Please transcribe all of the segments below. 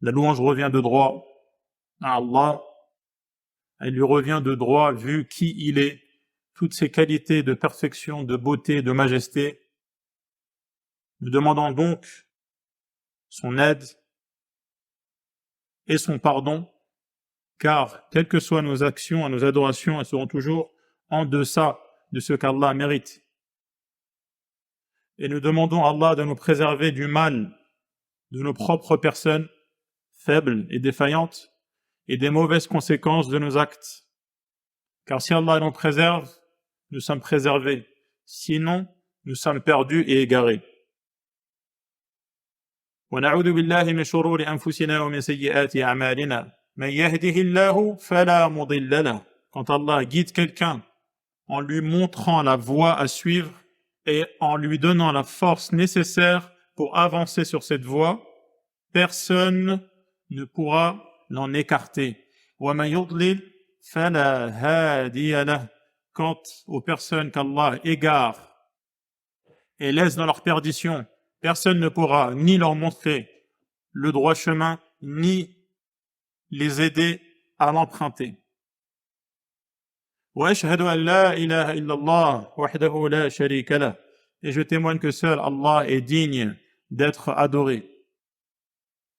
La louange revient de droit à Allah. Elle lui revient de droit vu qui il est, toutes ses qualités de perfection, de beauté, de majesté. Nous demandons donc son aide et son pardon, car quelles que soient nos actions et nos adorations, elles seront toujours en deçà de ce qu'Allah mérite. Et nous demandons à Allah de nous préserver du mal de nos propres personnes faibles et défaillantes et des mauvaises conséquences de nos actes. Car si Allah nous préserve, nous sommes préservés. Sinon, nous sommes perdus et égarés. ونعوذ بالله من شرور أنفسنا ومن سيئات أعمالنا من يهده الله فلا مضل له. Quand Allah guide quelqu'un en lui montrant la voie à suivre et en lui donnant la force nécessaire pour avancer sur cette voie, personne ne pourra l'en écarter. ومن يضلل فلا هادي له. Quant aux personnes qu'Allah égare et laisse dans leur perdition, personne ne pourra ni leur montrer le droit chemin, ni les aider à l'emprunter. وأشهد أن لا إله إلا الله وحده لا شريك له. Et je témoigne que seul Allah est digne d'être adoré.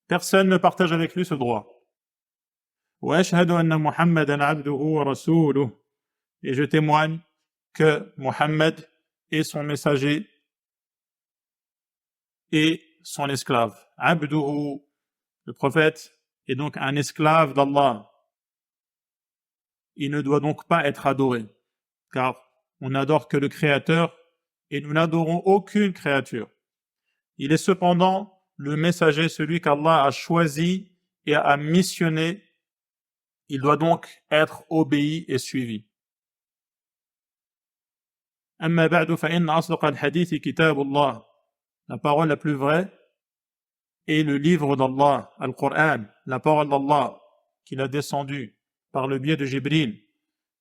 Personne ne partage avec lui ce droit. وأشهد أن محمدا عبده ورسوله. Et je témoigne que Mohammed est son messager et son esclave. Abduhu, le prophète, est donc un esclave d'Allah. Il ne doit donc pas être adoré, car on n'adore que le Créateur et nous n'adorons aucune créature. Il est cependant le messager, celui qu'Allah a choisi et a missionné. Il doit donc être obéi et suivi. أما بعد فإن أصدق الحديث كتاب الله. La parole la plus vraie est le livre d'Allah, Al-Qur'an, la parole d'Allah qu'il a descendu par le biais de Jibril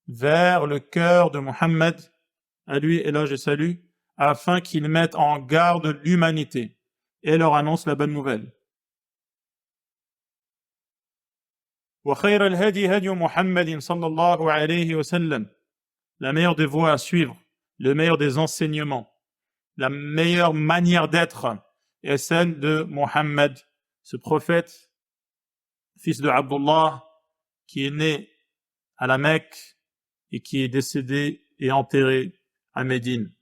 vers le cœur de Muhammad, à lui éloge et salut, afin qu'il mette en garde l'humanité et leur annonce la bonne nouvelle. وخير الهدي هدي محمد صلى الله عليه وسلم. La meilleure des voies à suivre, le meilleur des enseignements, la meilleure manière d'être est celle de Mohammed, ce prophète, fils de Abdullah, qui est né à la Mecque et qui est décédé et enterré à Médine.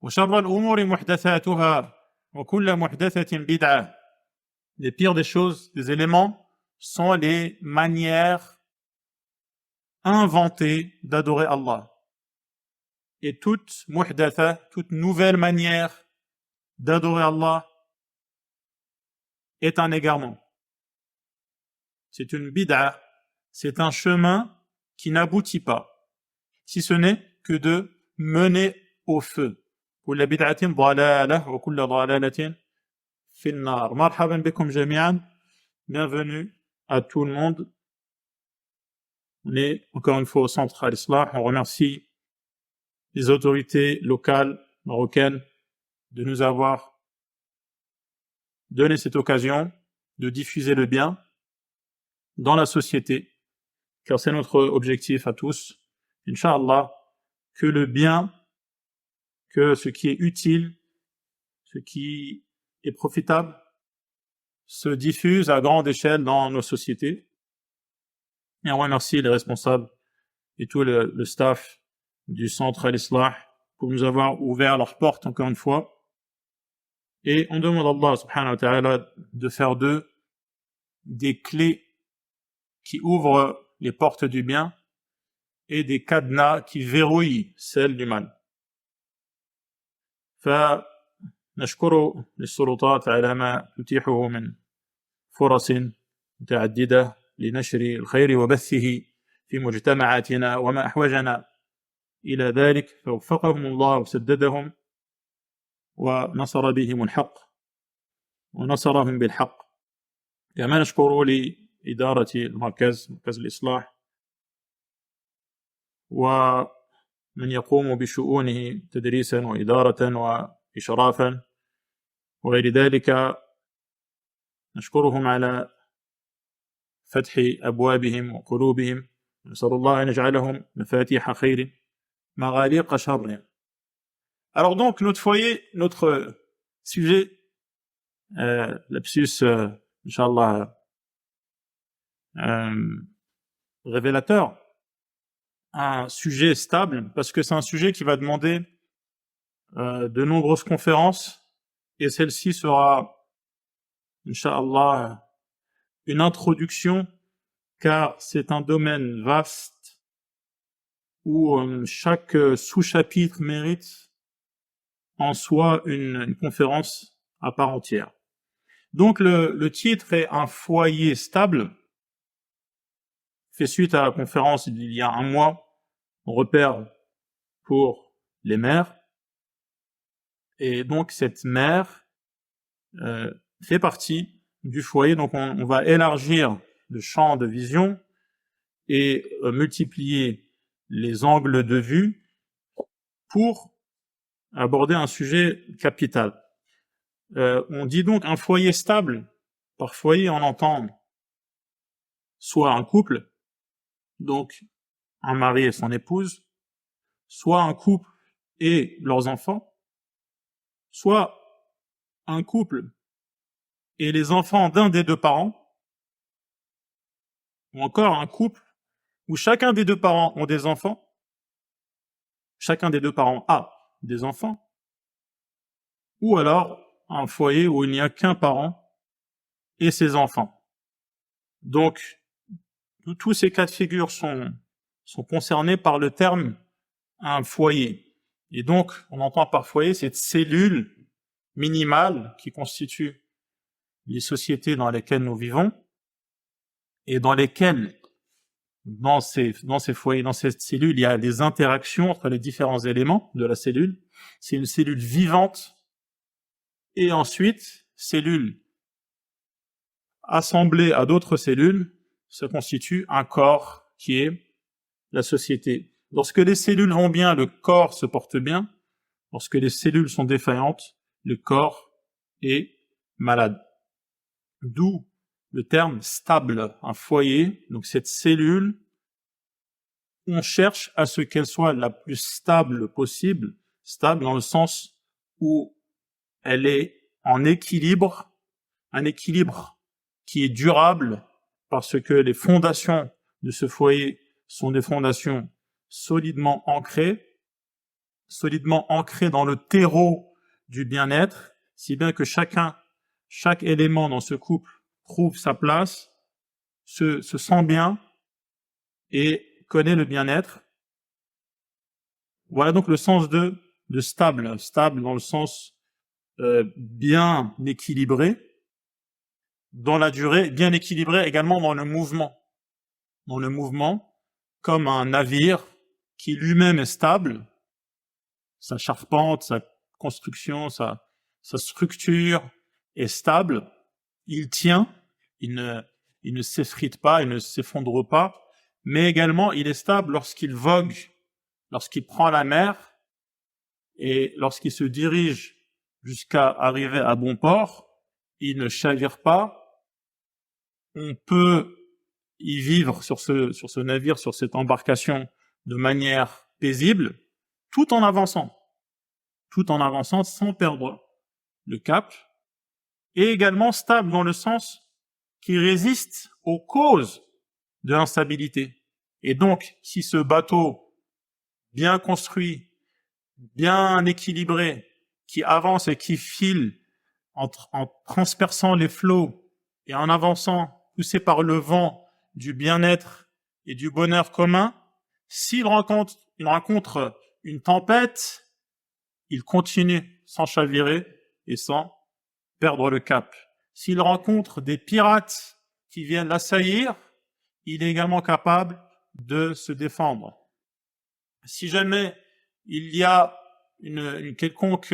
وشر الأمور محدثاتها وكل محدثة بدعة. Les pires des choses, des éléments, sont les manières inventées d'adorer Allah. Et toute muhdatha, toute nouvelle manière d'adorer Allah est un égarement. C'est une bid'a, c'est un chemin qui n'aboutit pas, si ce n'est que de mener au feu. كل بدعة ضلالة وكل ضلالة في النار. مرحبا بكم جميعا. Bienvenue à tout le monde. On est encore une fois au centre Al-Islah. On remercie les autorités locales marocaines de nous avoir donné cette occasion de diffuser le bien dans la société, car c'est notre objectif à tous. Inch'Allah, que le bien, que ce qui est utile, ce qui est profitable, se diffuse à grande échelle dans nos sociétés. Et on remercie les responsables et tout le staff du centre Al-Islah pour nous avoir ouvert leurs portes encore une fois. Et on demande à Allah subhanahu wa ta'ala de faire d'eux des clés qui ouvrent les portes du bien et des cadenas qui verrouillent celles du mal. فنشكر للسلطات على ما تتيحه من فرص متعددة لنشر الخير وبثه في مجتمعاتنا وما أحوجنا إلى ذلك فوفقهم الله وسددهم ونصر بهم الحق ونصرهم بالحق. كما نشكر لإدارة المركز، مركز الإصلاح، من يقوم بشؤونه تدريسا وإدارة وإشرافا وغير ذلك. نشكرهم على فتح أبوابهم وقلوبهم. نسأل الله أن يجعلهم مفاتيح خير مغاليق شر. Alors donc, notre foyer, notre sujet, lapsus, Inch'Allah, révélateur, un sujet stable, parce que c'est un sujet qui va demander de nombreuses conférences, et celle-ci sera, Inch'Allah, une introduction, car c'est un domaine vaste où chaque sous-chapitre mérite en soi une conférence à part entière. Donc le titre est un foyer stable, fait suite à la conférence d'il y a un mois, repère pour les mères, et donc cette mère fait partie du foyer. Donc on va élargir le champ de vision et multiplier les angles de vue pour aborder un sujet capital. On dit donc un foyer stable. Par foyer, on entend soit un couple, donc un mari et son épouse, soit un couple et leurs enfants, soit un couple et les enfants d'un des deux parents, ou encore un couple où chacun des deux parents ont des enfants, chacun des deux parents a des enfants, ou alors un foyer où il n'y a qu'un parent et ses enfants. Donc, tous ces cas de figure sont concernés par le terme un foyer. Et donc, on entend par foyer cette cellule minimale qui constitue les sociétés dans lesquelles nous vivons et dans lesquelles, dans ces foyers, dans cette cellule, il y a des interactions entre les différents éléments de la cellule. C'est une cellule vivante. Et ensuite, cellule assemblée à d'autres cellules, se constitue un corps qui est la société. Lorsque les cellules vont bien, le corps se porte bien. Lorsque les cellules sont défaillantes, le corps est malade. D'où le terme stable, un foyer. Donc cette cellule, on cherche à ce qu'elle soit la plus stable possible, stable dans le sens où elle est en équilibre, un équilibre qui est durable parce que les fondations de ce foyer sont des fondations solidement ancrées dans le terreau du bien-être, si bien que chaque élément dans ce couple trouve sa place, se sent bien et connaît le bien-être. Voilà donc le sens de stable dans le sens bien équilibré dans la durée, bien équilibré également dans le mouvement, comme un navire qui lui-même est stable, sa charpente, sa construction, sa structure est stable, il tient, il ne s'effrite pas, il ne s'effondre pas, mais également il est stable lorsqu'il vogue, lorsqu'il prend la mer et lorsqu'il se dirige jusqu'à arriver à bon port, il ne chavire pas. On peut y vivre sur ce navire, sur cette embarcation de manière paisible, tout en avançant sans perdre le cap, et également stable dans le sens qui résiste aux causes de l'instabilité. Et donc, si ce bateau bien construit, bien équilibré, qui avance et qui file en transperçant les flots et en avançant, poussé par le vent du bien-être et du bonheur commun, s'il rencontre une tempête, il continue sans chavirer et sans perdre le cap. S'il rencontre des pirates qui viennent l'assaillir, il est également capable de se défendre. Si jamais il y a une quelconque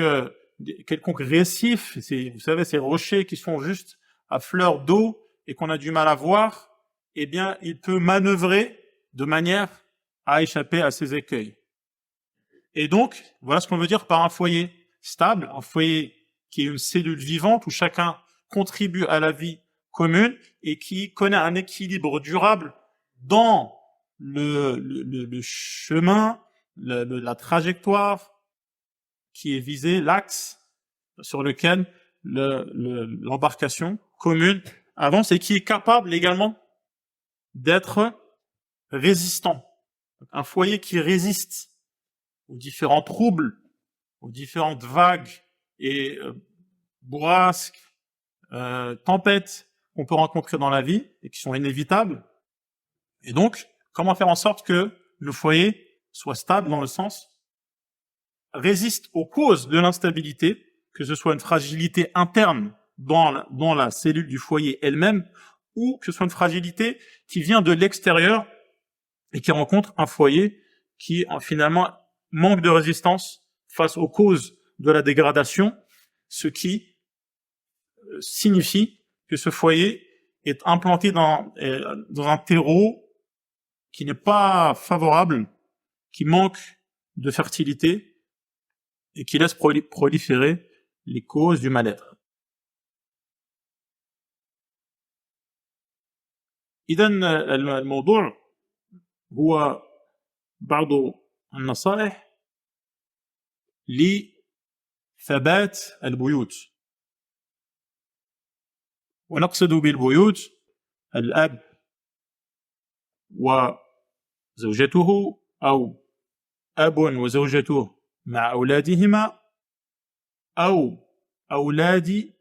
récif, vous savez, ces rochers qui sont juste à fleur d'eau et qu'on a du mal à voir, eh bien, il peut manœuvrer de manière à échapper à ces écueils. Et donc, voilà ce qu'on veut dire par un foyer stable, un foyer qui est une cellule vivante où chacun contribue à la vie commune et qui connaît un équilibre durable dans le chemin, la trajectoire qui est visée, l'axe sur lequel l'embarcation commune avance et qui est capable également d'être résistant. Un foyer qui résiste aux différents troubles, aux différentes vagues et bourrasques, tempêtes qu'on peut rencontrer dans la vie et qui sont inévitables. Et donc, comment faire en sorte que le foyer soit stable dans le sens résiste aux causes de l'instabilité, que ce soit une fragilité interne dans la cellule du foyer elle-même, ou que ce soit une fragilité qui vient de l'extérieur et qui rencontre un foyer qui finalement manque de résistance face aux causes de la dégradation, ce qui signifie que ce foyer est implanté dans un terreau qui n'est pas favorable, qui manque de fertilité et qui laisse proliférer les causes du mal-être. إذا الموضوع هو بعض النصائح لثبات البيوت، ونقصد بالبيوت الأب وزوجته أو أب وزوجته مع أولادهما أو أولاد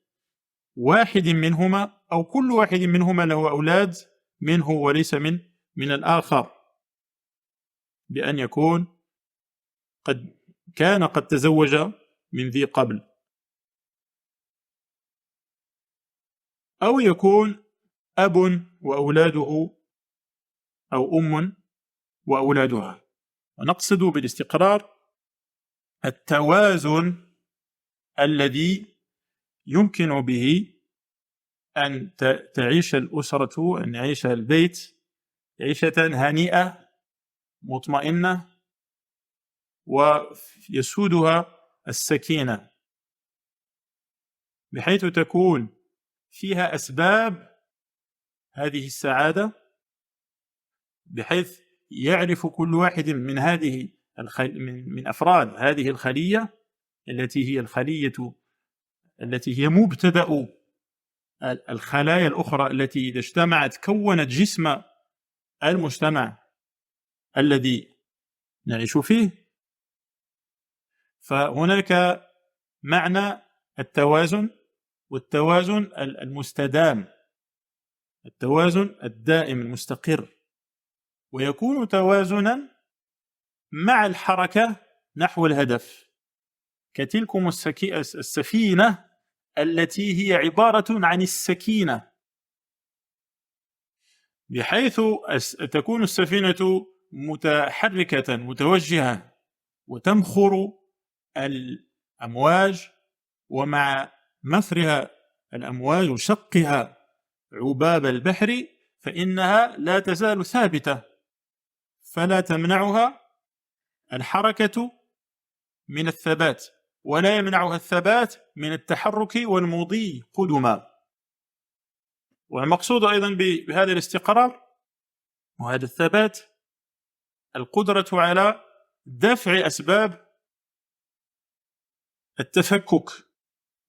واحد منهما أو كل واحد منهما له أولاد منه وليس من الآخر، بأن يكون قد تزوج من ذي قبل، أو يكون أب وأولاده أو أم وأولادها. ونقصد بالاستقرار التوازن الذي يمكن به أن تعيش الأسرة، أن يعيش البيت عيشة هنيئة مطمئنة ويسودها السكينة، بحيث تكون فيها أسباب هذه السعادة، بحيث يعرف كل واحد من من أفراد هذه الخلية التي هي الخلية التي هي مبتدأ الخلايا الأخرى التي إذا اجتمعت كونت جسم المجتمع الذي نعيش فيه. فهناك معنى التوازن، والتوازن المستدام، التوازن الدائم المستقر، ويكون توازنا مع الحركة نحو الهدف، كتلكم السفينة التي هي عبارة عن السكينة، بحيث تكون السفينة متحركة متوجهة وتمخر الأمواج، ومع مثرها الأمواج وشقها عباب البحر فإنها لا تزال ثابتة، فلا تمنعها الحركة من الثبات، ولا يمنعها الثبات من التحرك والمضي قدما. والمقصود أيضا بهذا الاستقرار وهذا الثبات القدرة على دفع أسباب التفكك،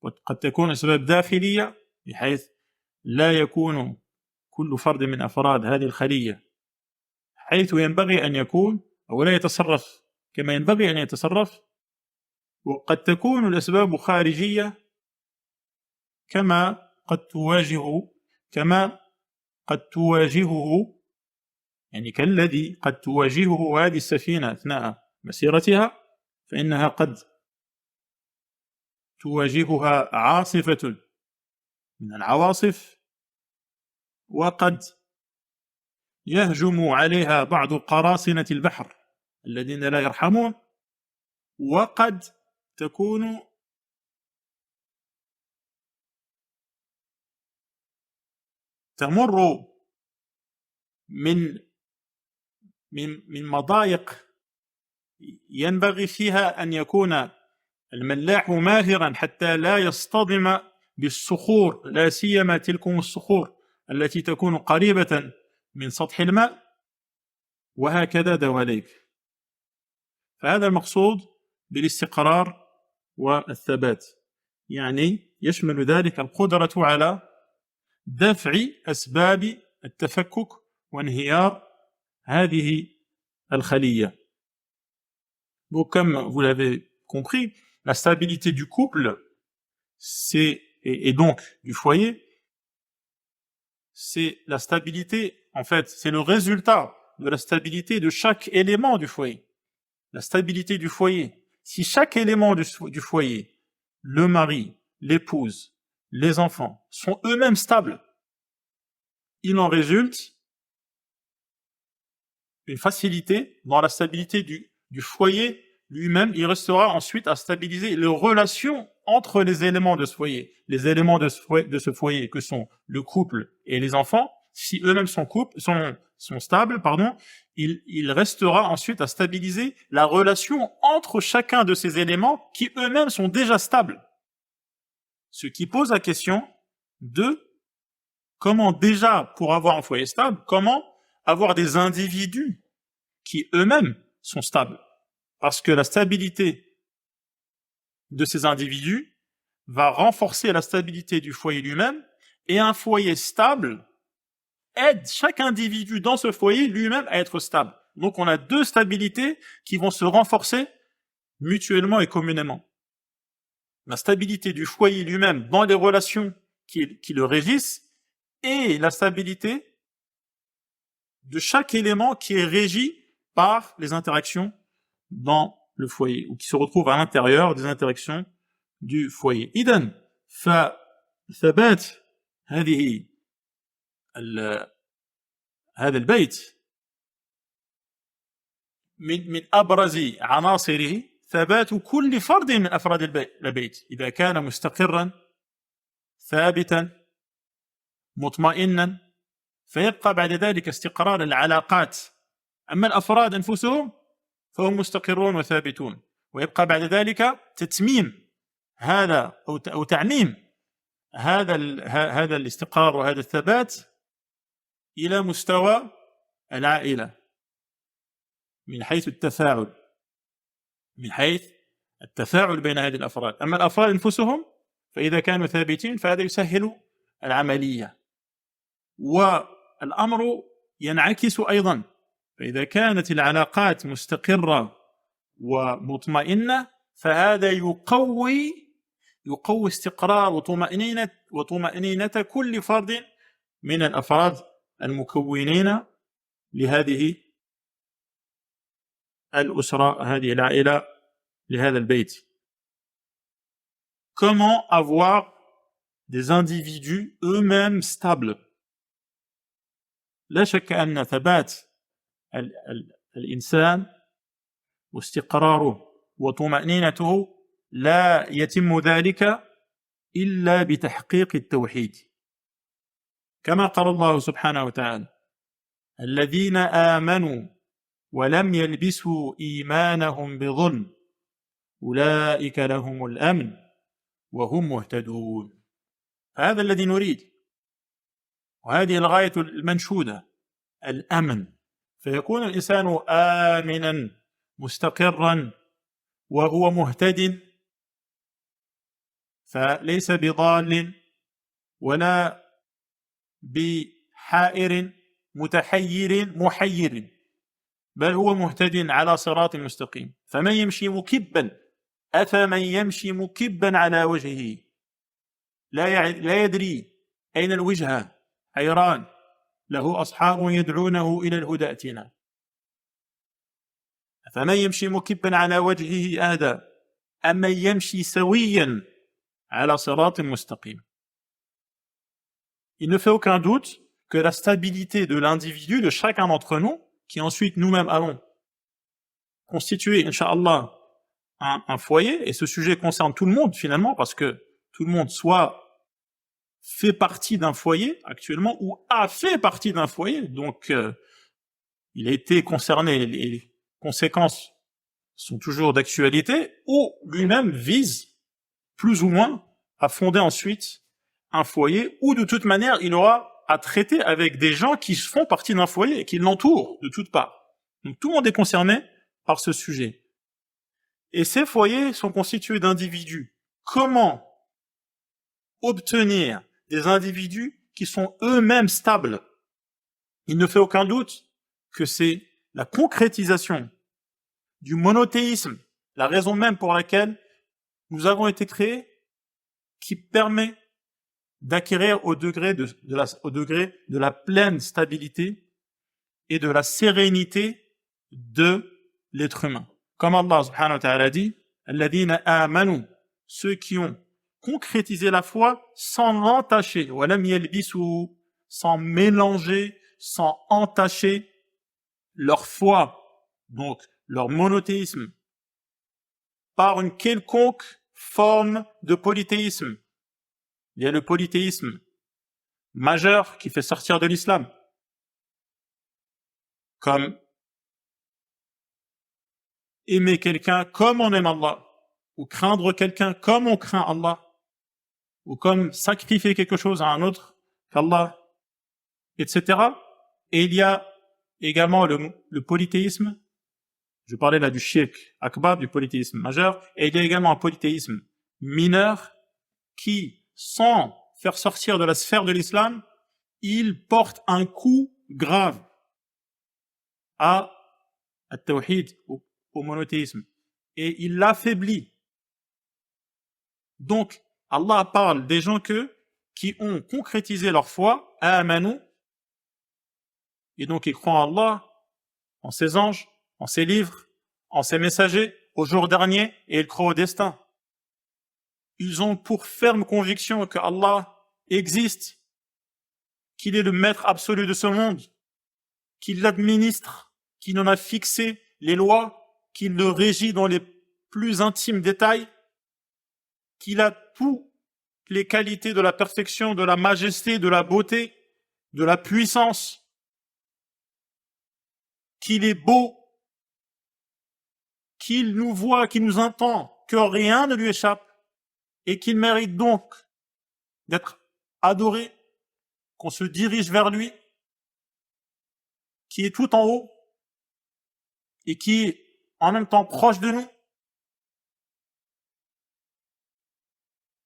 وقد تكون أسباب داخلية بحيث لا يكون كل فرد من أفراد هذه الخلية حيث ينبغي أن يكون أو لا يتصرف كما ينبغي أن يتصرف، وقد تكون الأسباب خارجية كما قد تواجهه يعني كالذي قد تواجهه هذه السفينة أثناء مسيرتها، فإنها قد تواجهها عاصفة من العواصف، وقد يهجم عليها بعض قراصنة البحر الذين لا يرحمون، وقد تكون تمر من مضايق ينبغي فيها أن يكون الملاح ماهرا حتى لا يصطدم بالصخور، لا سيما تلكم الصخور التي تكون قريبة من سطح الماء، وهكذا دواليك. فهذا المقصود بالاستقرار والثبات، يعني يشمل ذلك القدرة على دفع أسباب التفكك وانهيار هذه الخلية. Donc, comme vous l'avez compris, la stabilité du couple, et donc du foyer, c'est la stabilité, en fait, c'est le résultat de la stabilité de chaque élément du foyer. La stabilité du foyer. Si chaque élément du foyer, le mari, l'épouse, les enfants, sont eux-mêmes stables, il en résulte une facilité dans la stabilité du foyer lui-même. Il restera ensuite à stabiliser les relations entre les éléments de ce foyer. Les éléments de ce foyer que sont le couple et les enfants, si eux-mêmes sont stables, il restera ensuite à stabiliser la relation entre chacun de ces éléments qui eux-mêmes sont déjà stables. Ce qui pose la question de comment déjà, pour avoir un foyer stable, comment avoir des individus qui eux-mêmes sont stables. Parce que la stabilité de ces individus va renforcer la stabilité du foyer lui-même, et un foyer stable aide chaque individu dans ce foyer lui-même à être stable. Donc on a deux stabilités qui vont se renforcer mutuellement et communément. La stabilité du foyer lui-même dans les relations qui le régissent, et la stabilité de chaque élément qui est régi par les interactions dans le foyer, ou qui se retrouve à l'intérieur des interactions du foyer. إذن فثبات هذا البيت من أبرز عناصره ثبات كل فرد من أفراد البيت إذا كان مستقرا ثابتا مطمئنا، فيبقى بعد ذلك استقرار العلاقات. أما الأفراد أنفسهم فهم مستقرون وثابتون، ويبقى بعد ذلك تتميم هذا أو تعميم هذا الاستقرار وهذا الثبات إلى مستوى العائلة من حيث التفاعل بين هذه الأفراد. أما الأفراد أنفسهم فإذا كانوا ثابتين فهذا يسهل العملية. والأمر ينعكس أيضا، فإذا كانت العلاقات مستقرة ومطمئنة فهذا يقوي استقرار وطمأنينة كل فرد من الأفراد المكونين لهذه الأسرة، هذه العائلة، لهذا البيت. Comment avoir des individus eux-mêmes stables؟ لا شك أن ثبات الإنسان واستقراره وطمأنينته لا يتم ذلك إلا بتحقيق التوحيد، كما قال الله سبحانه وتعالى: الذين آمنوا ولم يلبسوا إيمانهم بظلم أولئك لهم الأمن وهم مهتدون. هذا الذي نريد، وهذه الغاية المنشودة، الأمن. فيكون الإنسان آمنا مستقرا وهو مهتد، فليس بضال ولا بحائر متحير محير، بل هو مهتد على صراط مستقيم. فمن يمشي مكبا أفمن يمشي مكبا على وجهه لا يدري أين الوجهة، حيران، له أصحاب يدعونه إلى الهدى ائتنا. فمن يمشي مكبا على وجهه أهدى أمن يمشي سويا على صراط مستقيم. Il ne fait aucun doute que la stabilité de l'individu, de chacun d'entre nous, qui ensuite nous-mêmes allons constituer, Inch'Allah, un foyer, et ce sujet concerne tout le monde finalement, parce que tout le monde soit fait partie d'un foyer actuellement ou a fait partie d'un foyer, donc il a été concerné, les conséquences sont toujours d'actualité, ou lui-même vise plus ou moins à fonder ensuite un foyer, où de toute manière il aura à traiter avec des gens qui font partie d'un foyer et qui l'entourent de toutes parts. Donc tout le monde est concerné par ce sujet. Et ces foyers sont constitués d'individus. Comment obtenir des individus qui sont eux-mêmes stables? Il ne fait aucun doute que c'est la concrétisation du monothéisme, la raison même pour laquelle nous avons été créés, qui permet d'acquérir au degré de la pleine stabilité et de la sérénité de l'être humain. Comme Allah subhanahu wa ta'ala dit, alladhina amanu, ceux qui ont concrétisé la foi sans l'entacher, walam yalbisu, sans mélanger, sans entacher leur foi, donc leur monothéisme, par une quelconque forme de polythéisme. Il y a le polythéisme majeur qui fait sortir de l'islam, comme aimer quelqu'un comme on aime Allah, ou craindre quelqu'un comme on craint Allah, ou comme sacrifier quelque chose à un autre qu'Allah, etc. Et il y a également le polythéisme. Je parlais là du shirk akbar, du polythéisme majeur, et il y a également un polythéisme mineur qui, sans faire sortir de la sphère de l'islam, il porte un coup grave à at-tawhid, au monothéisme, et il l'affaiblit. Donc, Allah parle des gens qui ont concrétisé leur foi, amanu, et donc ils croient en Allah, en ses anges, en ses livres, en ses messagers, au jour dernier, et ils croient au destin. Ils ont pour ferme conviction que Allah existe, qu'il est le maître absolu de ce monde, qu'il l'administre, qu'il en a fixé les lois, qu'il le régit dans les plus intimes détails, qu'il a toutes les qualités de la perfection, de la majesté, de la beauté, de la puissance, qu'il est beau, qu'il nous voit, qu'il nous entend, que rien ne lui échappe, et qu'il mérite donc d'être adoré, qu'on se dirige vers lui, qui est tout en haut, et qui est en même temps proche de nous.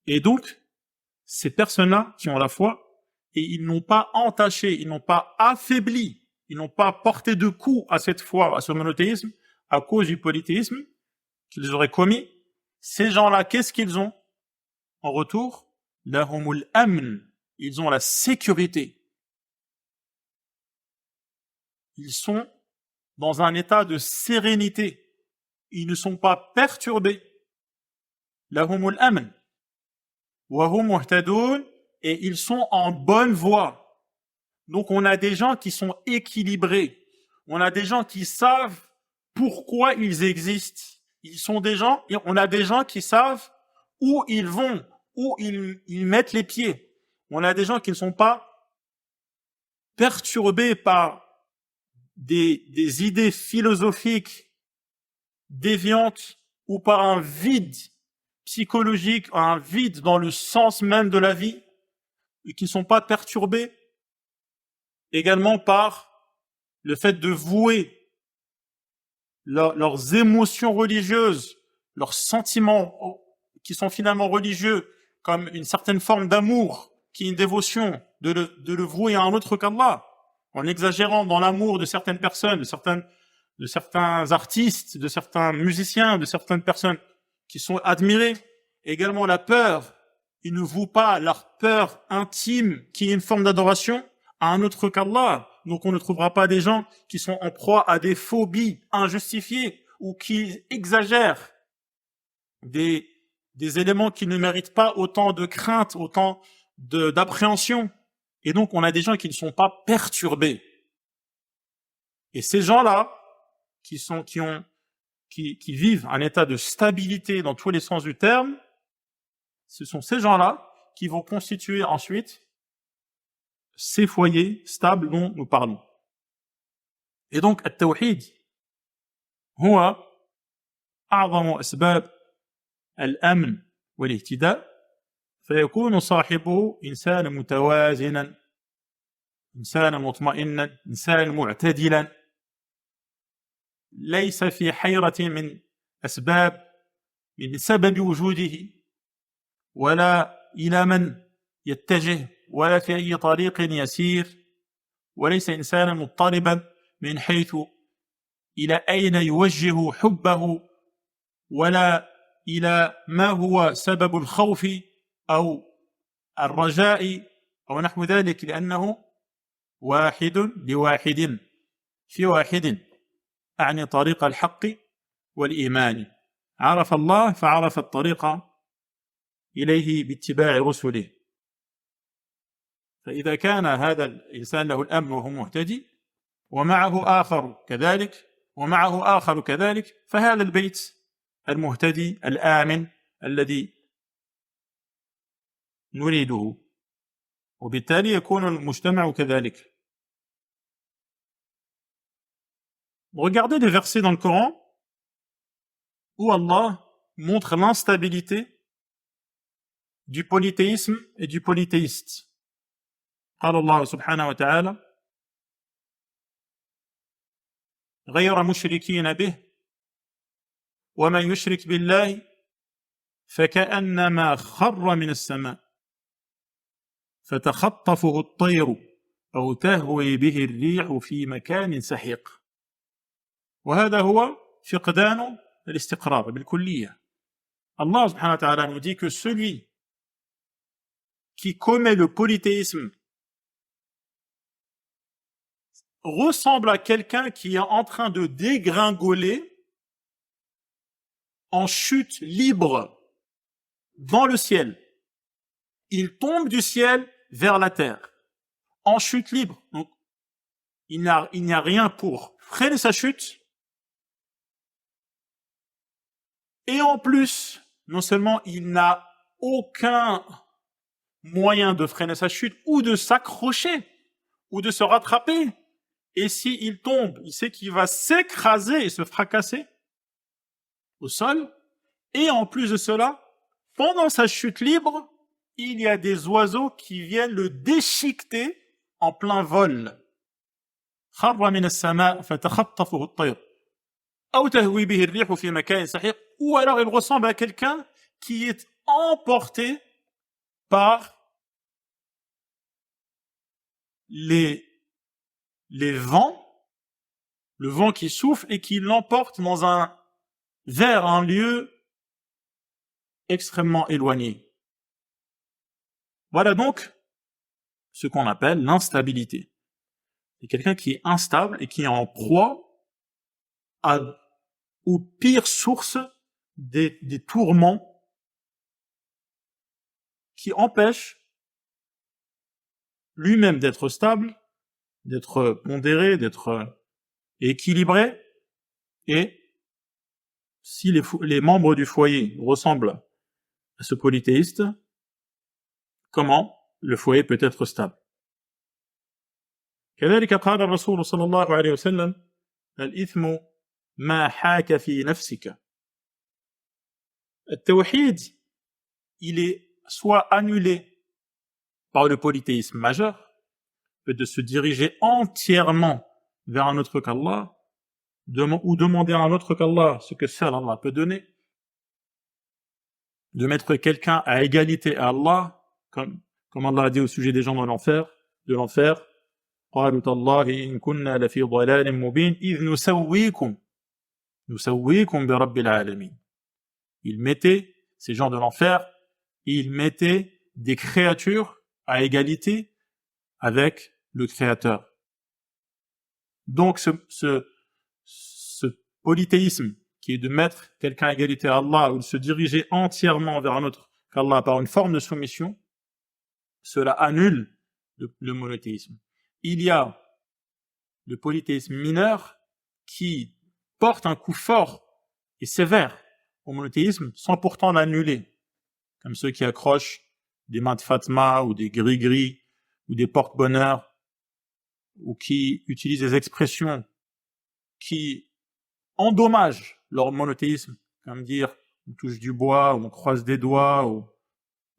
Et donc, ces personnes-là qui ont la foi, et ils n'ont pas entaché, ils n'ont pas affaibli, ils n'ont pas porté de coup à cette foi, à ce monothéisme, à cause du polythéisme qu'ils auraient commis. Ces gens-là, qu'est-ce qu'ils ont en retour? Lahumul amn, ils ont la sécurité. Ils sont dans un état de sérénité. Ils ne sont pas perturbés. Lahumul amn. Wa hum muhtadoun, et ils sont en bonne voie. Donc on a des gens qui sont équilibrés. On a des gens qui savent pourquoi ils existent. Ils sont des gens, et on a des gens qui savent où ils vont, où ils mettent les pieds. On a des gens qui ne sont pas perturbés par des idées philosophiques déviantes ou par un vide psychologique, un vide dans le sens même de la vie, et qui ne sont pas perturbés également par le fait de vouer leurs émotions religieuses, leurs sentiments qui sont finalement religieux, comme une certaine forme d'amour, qui est une dévotion, de le vouer à un autre qu'Allah, en exagérant dans l'amour de certaines personnes, de certains artistes, de certains musiciens, de certaines personnes qui sont admirées. Également la peur. Ils ne vouent pas leur peur intime, qui est une forme d'adoration, à un autre qu'Allah. Donc on ne trouvera pas des gens qui sont en proie à des phobies injustifiées ou qui exagèrent des éléments qui ne méritent pas autant de crainte, autant d'appréhension. Et donc on a des gens qui ne sont pas perturbés. Et ces gens-là, qui vivent un état de stabilité dans tous les sens du terme, ce sont ces gens-là qui vont constituer ensuite ces foyers stables dont nous parlons. Et donc, at-tawhid, huwa أعظم أسباب الأمن والاهتداء فيكون صاحبه إنسانا متوازنا، إنسانا مطمئنا، إنسانا معتدلا، ليس في حيرة من سبب وجوده، ولا إلى من يتجه، ولا في أي طريق يسير، وليس إنسانا مضطربا من حيث إلى أين يوجه حبه، ولا إلى ما هو سبب الخوف أو الرجاء أو نحو ذلك، لأنه واحد لواحد في واحد، أعني طريق الحق والإيمان، عرف الله فعرف الطريق إليه باتباع رسله. فإذا كان هذا الإنسان له الأمن وهو مهتدي ومعه آخر كذلك ومعه آخر كذلك، فهذا البيت المهتدي الآمن الذي نريده، وبالتالي يكون المجتمع كذلك. Regardez des versets dans le Coran où Allah montre l'instabilité du polythéisme et du polythéiste. قال الله سبحانه وتعالى: غير مشركين به ومن يشرك بالله فكأنما خر من السماء فتخطفه الطير أو تهوي به الريح في مكان سحيق. وهذا هو فقدان الاستقرار بالكلية. Allah subhanahu wa ta'ala nous dit que celui qui commet le polythéisme ressemble à quelqu'un qui est en train de dégringoler en chute libre dans le ciel. Il tombe du ciel vers la terre, en chute libre. Donc, il n'y a rien pour freiner sa chute. Et en plus, non seulement il n'a aucun moyen de freiner sa chute ou de s'accrocher ou de se rattraper. Et s'il tombe, il sait qu'il va s'écraser et se fracasser au sol. Et en plus de cela, pendant sa chute libre, il y a des oiseaux qui viennent le déchiqueter en plein vol. خر من السماء فتخطفه الطير أو تهوي به الريح في مكان سحيق. Ou alors il ressemble à quelqu'un qui est emporté par les vents, le vent qui souffle et qui l'emporte vers un lieu extrêmement éloigné. Voilà donc ce qu'on appelle l'instabilité. C'est quelqu'un qui est instable et qui est en proie aux pires sources des tourments qui empêchent lui-même d'être stable, d'être pondéré, d'être équilibré. Et si les membres du foyer ressemblent à ce polythéiste, comment le foyer peut être stable? كذلك قال الرسول صلى الله عليه وسلم: الإثم ما حاك في نفسك. التوحيد, il est soit annulé par le polythéisme majeur, peut de se diriger entièrement vers un autre qu'Allah, ou demander à un autre qu'Allah ce que seul Allah peut donner, de mettre quelqu'un à égalité à Allah, comme Allah a dit au sujet des gens de l'enfer, قالوا تالله إن كنا لفي ضلال مبين إذ نسويكم برب العالمين. Ils mettaient, ces gens de l'enfer, ils mettaient des créatures à égalité avec le Créateur. Donc ce polythéisme qui est de mettre quelqu'un à égalité à Allah ou de se diriger entièrement vers un autre qu'Allah par une forme de soumission, cela annule le monothéisme. Il y a le polythéisme mineur qui porte un coup fort et sévère au monothéisme sans pourtant l'annuler, comme ceux qui accrochent des mat Fatma ou des gris-gris ou des porte-bonheur ou qui utilisent des expressions qui endommagent leur monothéisme comme dire on touche du bois, ou on croise des doigts,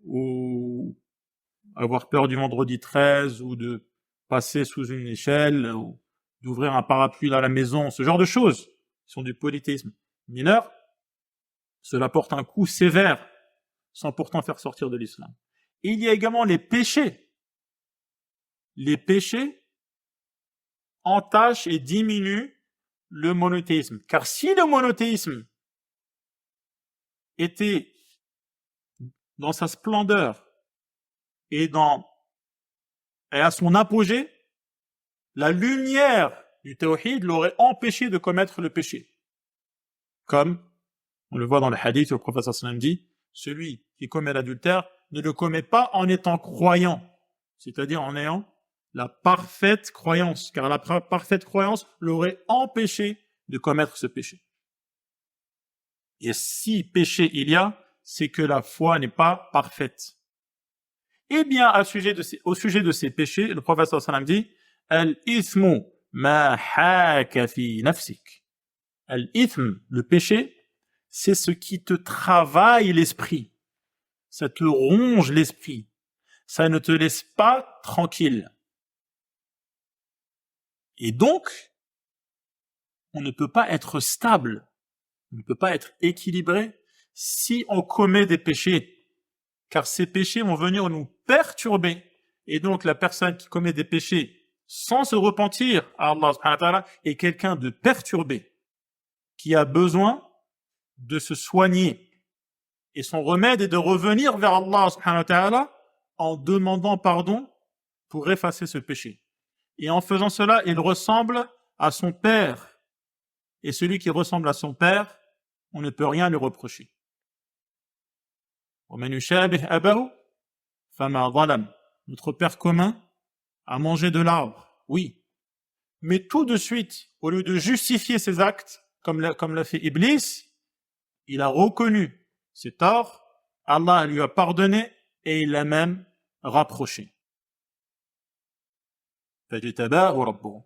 ou avoir peur du vendredi 13, ou de passer sous une échelle, ou d'ouvrir un parapluie dans la maison, ce genre de choses qui sont du polythéisme mineur, cela porte un coup sévère, sans pourtant faire sortir de l'islam. Et il y a également les péchés. Les péchés entachent et diminuent le monothéisme. Car si le monothéisme était dans sa splendeur et à son apogée, la lumière du tawhid l'aurait empêché de commettre le péché. Comme on le voit dans le hadith où le prophète sallallahu alayhi wa sallam dit, celui qui commet l'adultère ne le commet pas en étant croyant, c'est-à-dire en ayant la parfaite croyance, car la parfaite croyance l'aurait empêché de commettre ce péché. Et si péché il y a, c'est que la foi n'est pas parfaite. Eh bien, au sujet de ces péchés, le prophète sallallahu alayhi wa sallam dit, Al-ithmu ma haka fi nafsik. Al-ithm, le péché, c'est ce qui te travaille l'esprit. Ça te ronge l'esprit. Ça ne te laisse pas tranquille. Et donc, on ne peut pas être stable, on ne peut pas être équilibré si on commet des péchés. Car ces péchés vont venir nous perturber. Et donc, la personne qui commet des péchés sans se repentir à Allah subhanahu wa ta'ala est quelqu'un de perturbé, qui a besoin de se soigner. Et son remède est de revenir vers Allah subhanahu wa ta'ala en demandant pardon pour effacer ce péché. Et en faisant cela, il ressemble à son père. Et celui qui ressemble à son père, on ne peut rien lui reprocher. Notre père commun a mangé de l'arbre, oui. Mais tout de suite, au lieu de justifier ses actes, comme l'a fait Iblis, il a reconnu ses torts, Allah lui a pardonné et il l'a même rapproché. فاجتباه ربه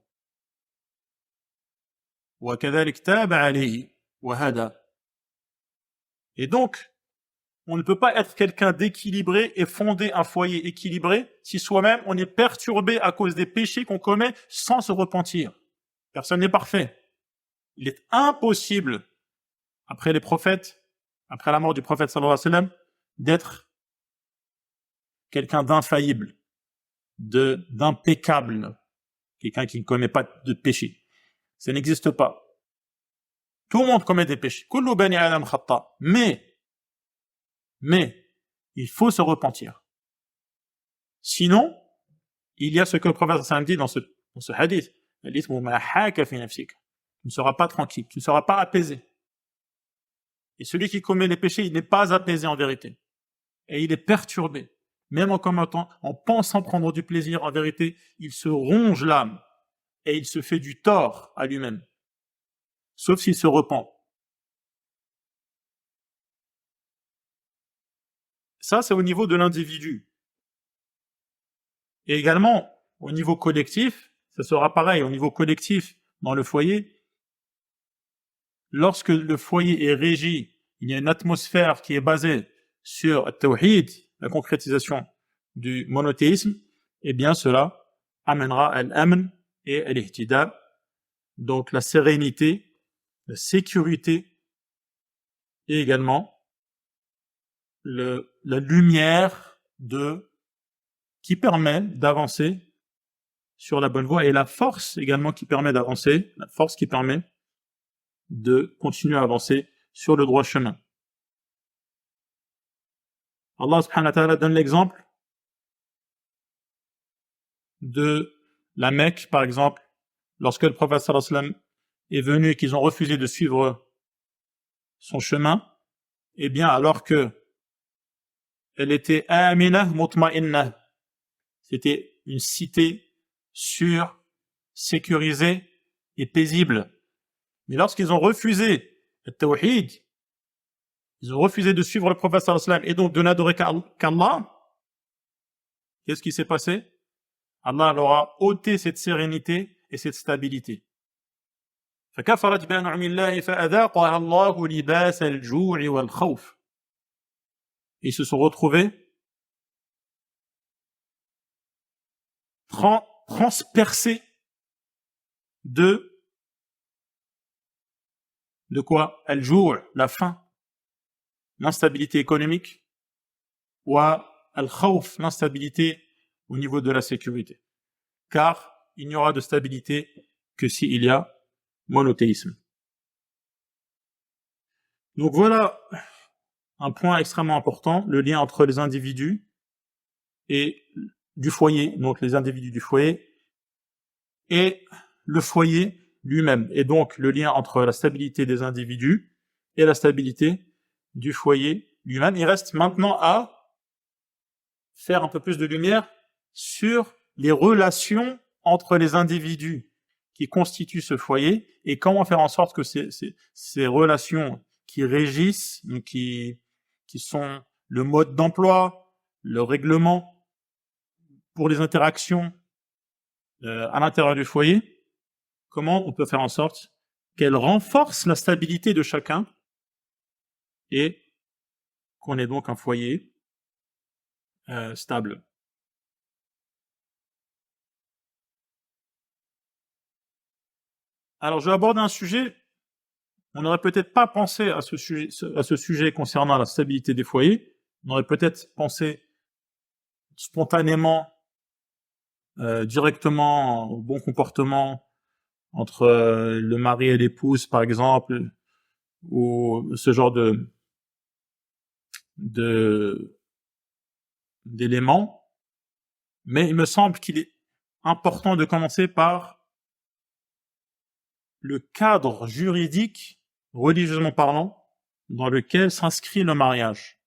وكذلك تاب عليه وهدى. Et donc, on ne peut pas être quelqu'un d'équilibré et fonder un foyer équilibré si soi-même on est perturbé à cause des péchés qu'on commet sans se repentir. Personne n'est parfait. Il est impossible, après les prophètes, après la mort du prophète sallallahu alayhi wa sallam, d'être quelqu'un d'infaillible, d'impeccable, quelqu'un qui ne commet pas de péché. Ça n'existe pas. Tout le monde commet des péchés. Kullu bani adam khata. Mais, il faut se repentir. Sinon, il y a ce que le prophète sallallahu alayhi wa sallam dit dans ce hadith. Tu ne seras pas tranquille, tu ne seras pas apaisé. Et celui qui commet les péchés, il n'est pas apaisé en vérité. Et il est perturbé. Même en commentant, en pensant prendre du plaisir, en vérité, il se ronge l'âme. Et il se fait du tort à lui-même. Sauf s'il se repent. Ça, c'est au niveau de l'individu. Et également, au niveau collectif, ça sera pareil, au niveau collectif, dans le foyer, lorsque le foyer est régi, il y a une atmosphère qui est basée sur le tawhid, la concrétisation du monothéisme, eh bien cela amènera à l'amn et à l'ihtida, donc la sérénité, la sécurité, et également la lumière qui permet d'avancer sur la bonne voie, et la force également qui permet d'avancer, la force qui permet de continuer à avancer sur le droit chemin. Allah subhanahu wa ta'ala donne l'exemple de la Mecque, par exemple, lorsque le prophète sallallahu alayhi wa sallam est venu et qu'ils ont refusé de suivre son chemin, eh bien, alors que elle était amina mutma'inna, c'était une cité sûre, sécurisée et paisible. Mais lorsqu'ils ont refusé le tawhid, ils ont refusé de suivre le prophète sallallahu alayhi wa sallam et donc de n'adorer qu'Allah, qu'est-ce qui s'est passé? Allah leur a ôté cette sérénité et cette stabilité. فكفرت بأنعم الله فأذاقها الله لباس الجوع والخوف. Ils se sont retrouvés transpercés de quoi? Al-jour, la faim, l'instabilité économique, ou al-khawf, l'instabilité au niveau de la sécurité. Car il n'y aura de stabilité que s'il y a monothéisme. Donc voilà un point extrêmement important, le lien entre les individus et du foyer, donc les individus du foyer et le foyer lui-même, et donc le lien entre la stabilité des individus et la stabilité du foyer lui-même. Il reste maintenant à faire un peu plus de lumière sur les relations entre les individus qui constituent ce foyer et comment faire en sorte que ces relations qui régissent, qui sont le mode d'emploi, le règlement pour les interactions à l'intérieur du foyer, comment on peut faire en sorte qu'elles renforcent la stabilité de chacun et qu'on ait donc un foyer stable. Alors, je vais aborder un sujet, on n'aurait peut-être pas pensé à ce sujet concernant la stabilité des foyers, on aurait peut-être pensé spontanément, directement au bon comportement entre le mari et l'épouse, par exemple, ou ce genre d'éléments, mais il me semble qu'il est important de commencer par le cadre juridique, religieusement parlant, dans lequel s'inscrit le mariage.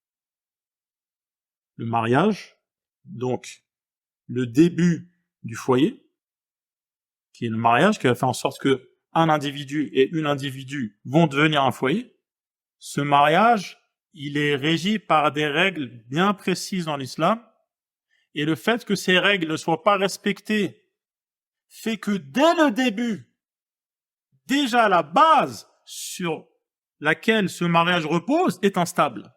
Le mariage, donc le début du foyer, qui est le mariage, qui va faire en sorte que un individu et une individu vont devenir un foyer. Ce mariage, il est régi par des règles bien précises dans l'islam, et le fait que ces règles ne soient pas respectées fait que dès le début, déjà la base sur laquelle ce mariage repose est instable.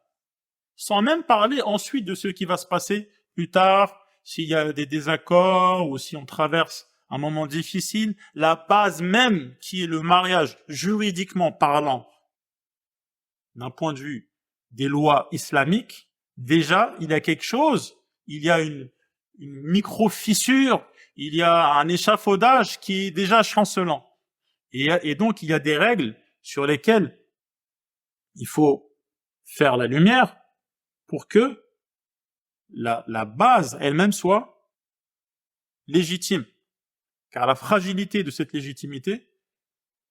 Sans même parler ensuite de ce qui va se passer plus tard, s'il y a des désaccords ou si on traverse un moment difficile, la base même qui est le mariage juridiquement parlant, d'un point de vue des lois islamiques, déjà il y a quelque chose, il y a une micro-fissure, il y a un échafaudage qui est déjà chancelant. Et donc il y a des règles sur lesquelles il faut faire la lumière pour que la base elle-même soit légitime. Car la fragilité de cette légitimité,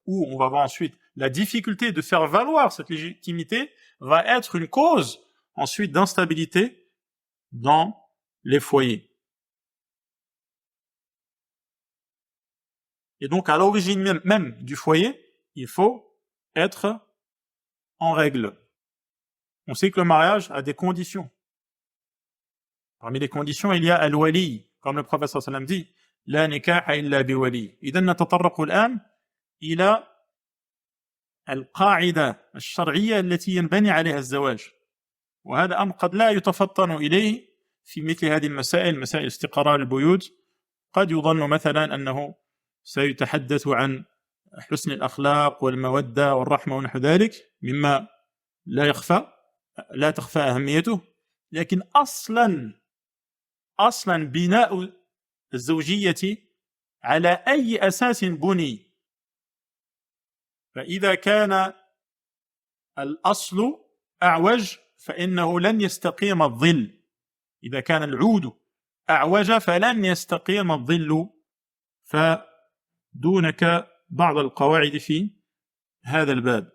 ou on va voir ensuite la difficulté de faire valoir cette légitimité, va être une cause ensuite d'instabilité dans les foyers. Et donc à l'origine même du foyer, il faut être en règle. On sait que le mariage a des conditions. Parmi les conditions, il y a al-wali, comme le prophète sallallahu alayhi wa sallam dit, la nikaha illa biwali. إذن نتطرق الآن إلى القاعدة الشرعية التي ينبني عليها الزواج. وهذا أمر قد لا يتفطن إليه في مثل هذه المسائل، مسائل استقرار البيوت. قد يظن مثلا أنه سيتحدث عن حسن الأخلاق والمودة والرحمة ونحو ذلك، مما لا تخفى أهميته، لكن أصلا بناء الزوجية على أي أساس بني؟ فإذا كان الأصل أعوج فإنه لن يستقيم الظل، إذا كان العود أعوج فلن يستقيم الظل. فدونك بعض القواعد في هذا الباب.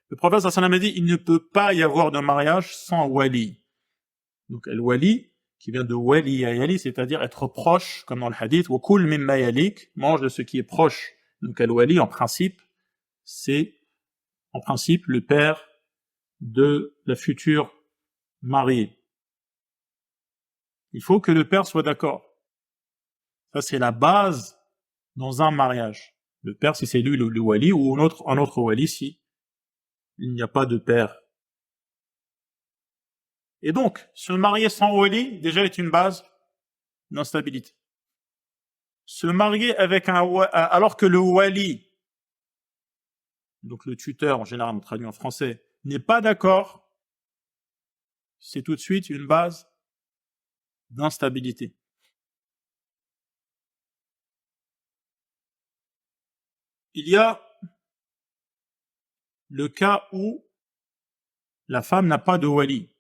Le prophète sallallahu alayhi wa sallam a dit, il ne peut pas y avoir de mariage sans wali. Donc le wali, qui vient de wali yali, c'est-à-dire être proche, comme dans le hadith, wa kul mimma yalik, mange de ce qui est proche. Donc al-wali, en principe, c'est en principe le père de la future mariée. Il faut que le père soit d'accord. Ça, c'est la base dans un mariage. Le père, si c'est lui le wali, ou un autre wali si il n'y a pas de père. Et donc, se marier sans wali, déjà, est une base d'instabilité. Se marier avec alors que le wali, donc le tuteur, en général, on traduit en français, n'est pas d'accord, c'est tout de suite une base d'instabilité. Il y a le cas où la femme n'a pas de wali.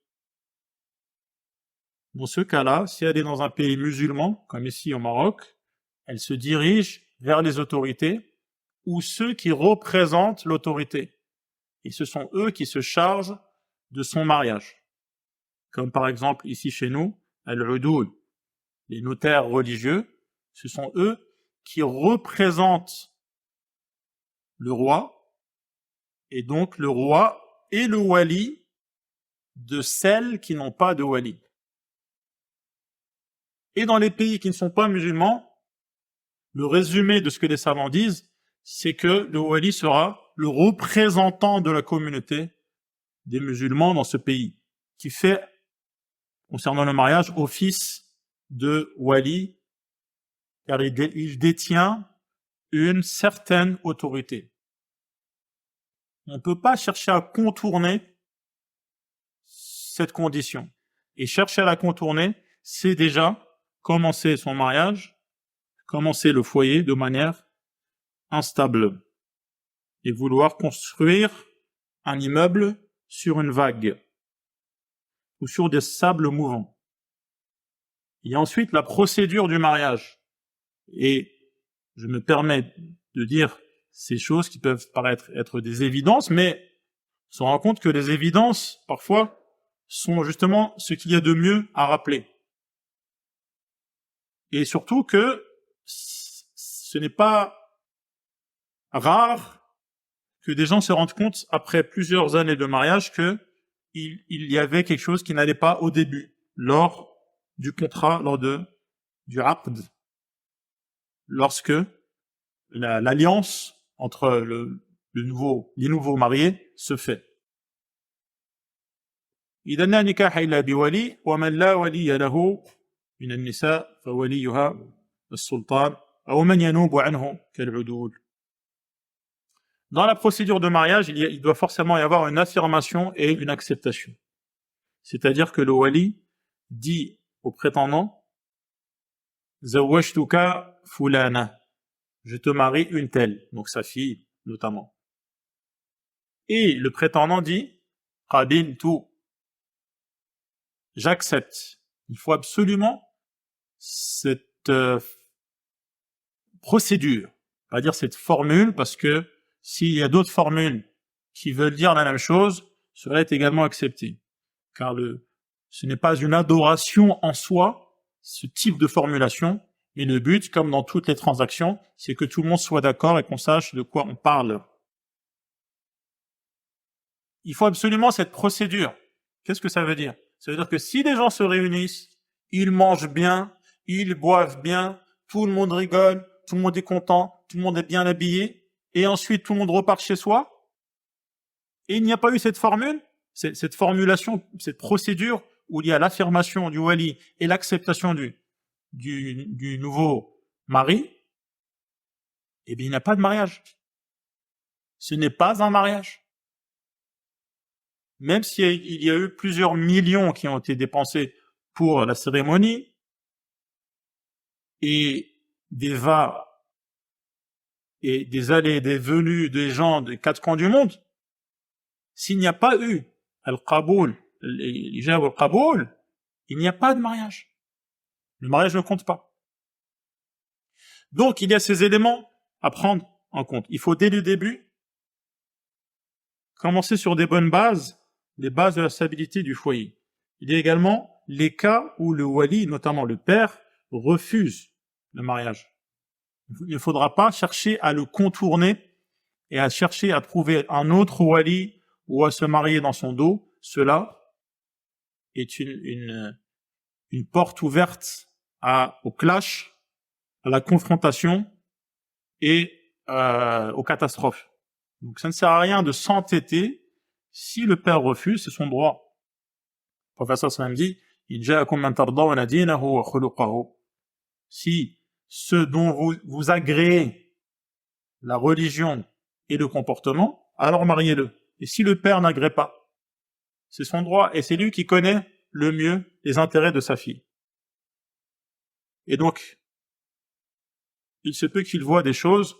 Dans ce cas-là, si elle est dans un pays musulman, comme ici au Maroc, elle se dirige vers les autorités ou ceux qui représentent l'autorité. Et ce sont eux qui se chargent de son mariage. Comme par exemple ici chez nous, al-udul, les notaires religieux, ce sont eux qui représentent le roi, et donc le roi est le wali de celles qui n'ont pas de wali. Et dans les pays qui ne sont pas musulmans, le résumé de ce que les savants disent, c'est que le wali sera le représentant de la communauté des musulmans dans ce pays, qui fait, concernant le mariage, office de wali, car il détient une certaine autorité. On ne peut pas chercher à contourner cette condition. Et chercher à la contourner, c'est déjà commencer son mariage, commencer le foyer de manière instable et vouloir construire un immeuble sur une vague ou sur des sables mouvants. Il y a ensuite la procédure du mariage. Et je me permets de dire ces choses qui peuvent paraître être des évidences, mais on se rend compte que les évidences, parfois, sont justement ce qu'il y a de mieux à rappeler. Et surtout que ce n'est pas rare que des gens se rendent compte, après plusieurs années de mariage, que il y avait quelque chose qui n'allait pas au début, lors du contrat, du aqd, lorsque l'alliance entre les nouveaux mariés se fait. إذا لا نكاح إلا بولي ومن لا ولي له من النساء فوليها السلطان أو من ينوب عنه كالعدول. Dans la procédure de mariage, il doit forcément y avoir une affirmation et une acceptation. C'est-à-dire que le wali dit au prétendant Zawwajtuka fulana, je te marie une telle, donc sa fille notamment. Et le prétendant dit Qabiltu, j'accepte. Il faut absolument cette procédure, pas dire cette formule, parce que s'il y a d'autres formules qui veulent dire la même chose, cela est également accepté. Car ce n'est pas une adoration en soi, ce type de formulation, mais le but, comme dans toutes les transactions, c'est que tout le monde soit d'accord et qu'on sache de quoi on parle. Il faut absolument cette procédure. Qu'est-ce que ça veut dire? Ça veut dire que si des gens se réunissent, ils mangent bien, ils boivent bien, tout le monde rigole, tout le monde est content, tout le monde est bien habillé, et ensuite tout le monde repart chez soi, et il n'y a pas eu cette formule, cette formulation, cette procédure où il y a l'affirmation du wali et l'acceptation du nouveau mari, eh bien il n'y a pas de mariage. Ce n'est pas un mariage. Même s'il y a eu plusieurs millions qui ont été dépensés pour la cérémonie, et des va et des allées et des venues des gens des quatre coins du monde, s'il n'y a pas eu al-qaboul, l'ijab al-qaboul, il n'y a pas de mariage. Le mariage ne compte pas. Donc, il y a ces éléments à prendre en compte. Il faut, dès le début, commencer sur des bonnes bases, les bases de la stabilité du foyer. Il y a également les cas où le wali, notamment le père, refuse le mariage. Il ne faudra pas chercher à le contourner et à chercher à trouver un autre wali ou à se marier dans son dos. Cela est une porte ouverte au clash, à la confrontation et aux catastrophes. Donc ça ne sert à rien de s'entêter. Si le père refuse, c'est son droit. Le professeur sallam dit si ce dont vous agréez la religion et le comportement, alors mariez-le. Et si le père n'agrée pas, c'est son droit et c'est lui qui connaît le mieux les intérêts de sa fille. Et donc, il se peut qu'il voit des choses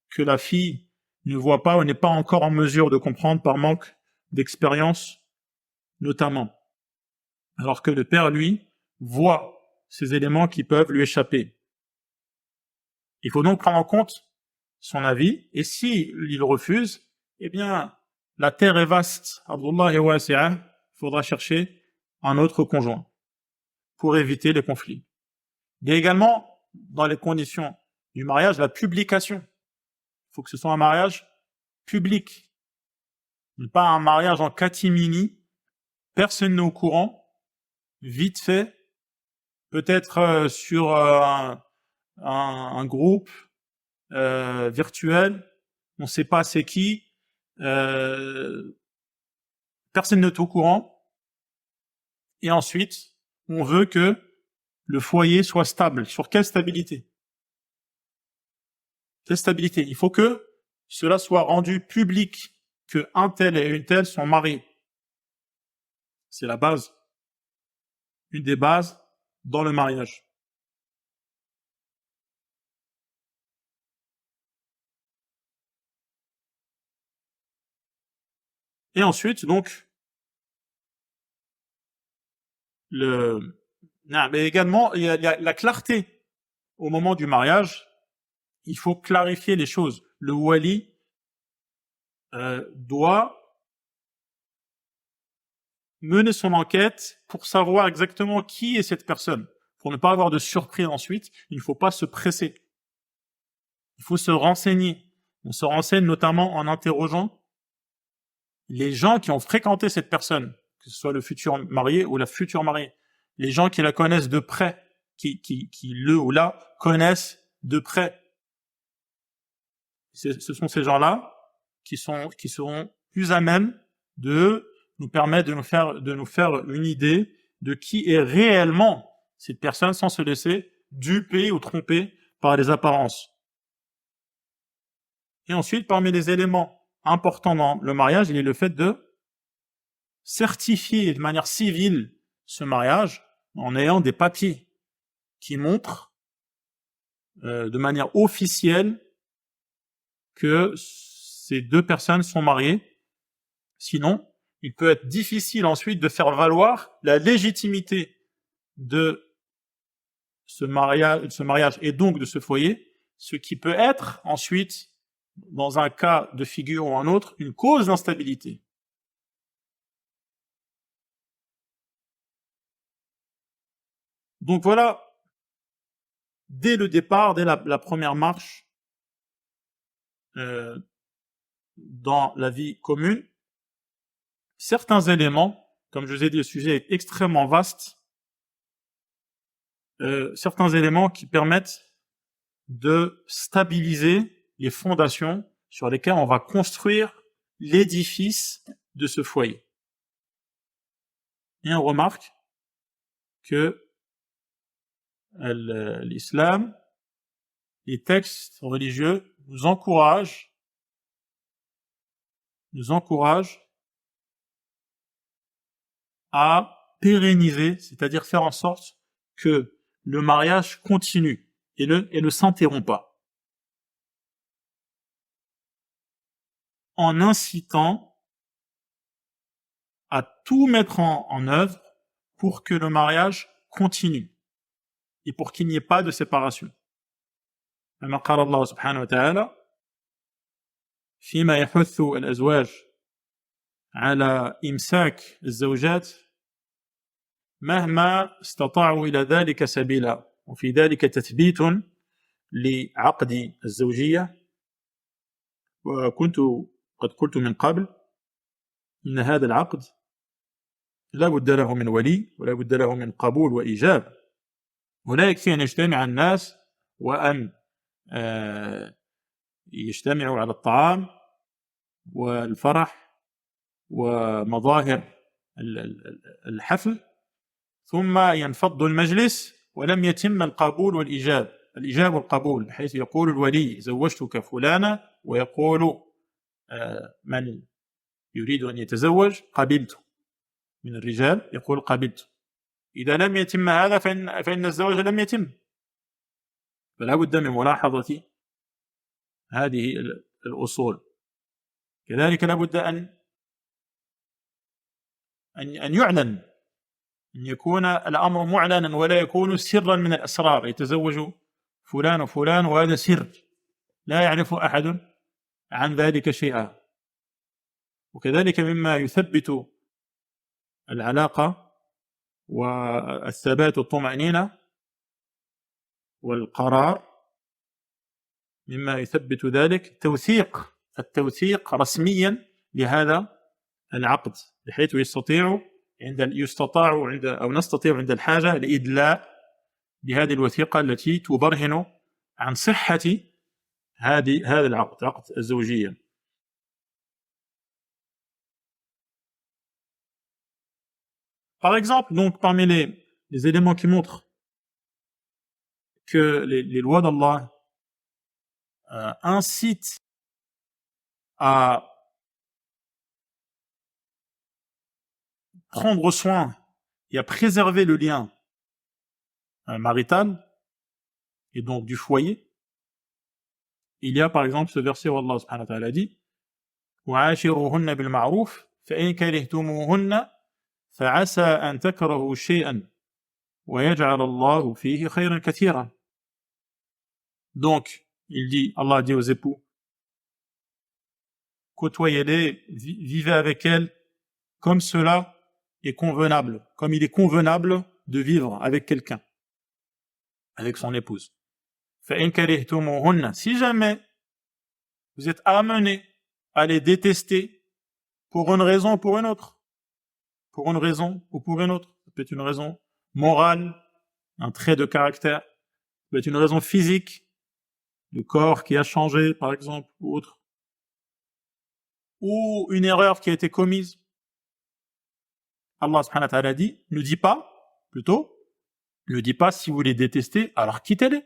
que la fille ne voit pas ou n'est pas encore en mesure de comprendre par manque d'expérience, notamment. Alors que le père, lui, voit ces éléments qui peuvent lui échapper. Il faut donc prendre en compte son avis, et si il refuse, eh bien, la terre est vaste, Abdullah et wasi'a, il faudra chercher un autre conjoint pour éviter les conflits. Il y a également, dans les conditions du mariage, la publication. Il faut que ce soit un mariage public, pas un mariage en catimini, personne n'est au courant, vite fait, peut-être sur un groupe virtuel, on ne sait pas c'est qui, personne n'est au courant, et ensuite, on veut que le foyer soit stable. Sur quelle stabilité? Quelle stabilité? Il faut que cela soit rendu public, que un tel et une telle sont mariés. C'est la base, une des bases dans le mariage. Et ensuite, donc, mais également, il y a la clarté. Au moment du mariage, il faut clarifier les choses. Le wali doit mener son enquête pour savoir exactement qui est cette personne. Pour ne pas avoir de surprise ensuite, il ne faut pas se presser. Il faut se renseigner. On se renseigne notamment en interrogeant les gens qui ont fréquenté cette personne, que ce soit le futur marié ou la future mariée. Les gens qui la connaissent de près, qui le ou la connaissent de près. Ce sont ces gens-là qui seront plus à même de nous permettre de nous faire une idée de qui est réellement cette personne sans se laisser duper ou tromper par les apparences. Et ensuite, parmi les éléments importants dans le mariage, il y a le fait de certifier de manière civile ce mariage en ayant des papiers qui montrent de manière officielle que ces deux personnes sont mariées. Sinon, il peut être difficile ensuite de faire valoir la légitimité de ce mariage et donc de ce foyer, ce qui peut être ensuite, dans un cas de figure ou un autre, une cause d'instabilité. Donc voilà, dès le départ, dès la première marche dans la vie commune, certains éléments, comme je vous ai dit, le sujet est extrêmement vaste, certains éléments qui permettent de stabiliser les fondations sur lesquelles on va construire l'édifice de ce foyer. Et on remarque que l'islam, les textes religieux nous encouragent à pérenniser, c'est-à-dire faire en sorte que le mariage continue et ne s'interrompt pas, en incitant à tout mettre en œuvre pour que le mariage continue et pour qu'il n'y ait pas de séparation. كما قال الله سبحانه وتعالى فيما يحث الأزواج على إمساك الزوجات مهما استطاعوا إلى ذلك سبيلا وفي ذلك تثبيت لعقد الزوجية وكنت قد قلت من قبل إن هذا العقد لا بد له من ولي ولا بد له من قبول وإيجاب ولا يكفي أن يجتمع الناس وأن يجتمعوا على الطعام والفرح ومظاهر الحفل، ثم ينفض المجلس ولم يتم القبول الإجاب والقبول، بحيث يقول الولي زوجتك فلانا، ويقول من يريد أن يتزوج قبلت، من الرجال يقول قبلت. إذا لم يتم هذا فإن الزواج لم يتم، فلا بد من ملاحظة هذه الأصول. كذلك لا بد أن يعلن، أن يكون الأمر معلنا ولا يكون سرا من الأسرار، يتزوج فلان وفلان وهذا سر لا يعرف أحد عن ذلك شيئا. وكذلك مما يثبت العلاقة والثبات والطمأنينة والقرار، مما يثبت ذلك التوثيق رسميا لهذا العقد، بحيث نستطيع عند الحاجة الإدلاء بهذه الوثيقة التي تبرهن عن صحة هذا العقد، عقد الزوجية. Par exemple, donc, parmi les éléments qui montrent que les lois d'Allah incitent à prendre soin et à préserver le lien marital et donc du foyer, il y a par exemple ce verset où Allah subhanahu wa ta'ala dit وَعَاشِرُوهُنَّ بِالْمَعْرُوفِ فَإِنْ كَرِهْتُمُوهُنَّ فَعَسَى أَنْ تَكْرَهُوا شَيْئًا وَيَجْعَلَ اللَّهُ فِيهِ خَيْرًا كَثِيرًا. Donc, Allah dit aux époux, côtoyez-les, vivez avec elles comme cela est convenable, comme il est convenable de vivre avec quelqu'un, avec son épouse. فَإِنْ كَرِهْتُمُوهُنَّ, si jamais vous êtes amenés à les détester pour une raison ou pour une autre, ça peut être une raison morale, un trait de caractère, ça peut être une raison physique, le corps qui a changé par exemple, ou autre, ou une erreur qui a été commise. Allah subhanahu wa ta'ala ne dit pas si vous les détestez, alors quittez-les.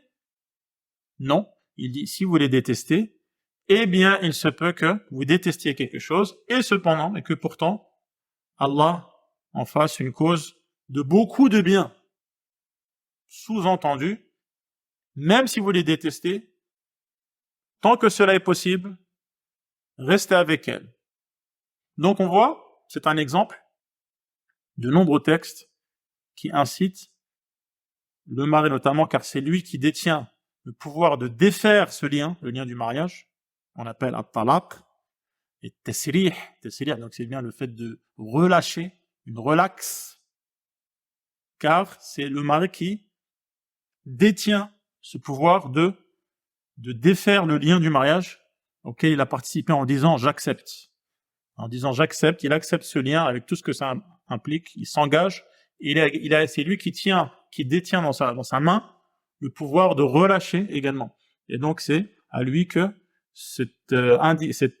Non, il dit si vous les détestez, eh bien il se peut que vous détestiez quelque chose, et que pourtant Allah en fasse une cause de beaucoup de bien. Sous-entendu, même si vous les détestez, tant que cela est possible, restez avec elles. Donc on voit, c'est un exemple de nombreux textes qui incitent le mari notamment, car c'est lui qui détient le pouvoir de défaire ce lien, le lien du mariage, on appelle at-talaq, et tasrih, donc c'est bien le fait de relâcher, une relaxe, car c'est le mari qui détient ce pouvoir de défaire le lien du mariage auquel il a participé en disant j'accepte. En disant j'accepte, il accepte ce lien avec tout ce que ça implique, il s'engage, c'est lui qui détient dans sa main le pouvoir de relâcher également. Et donc c'est à lui que cette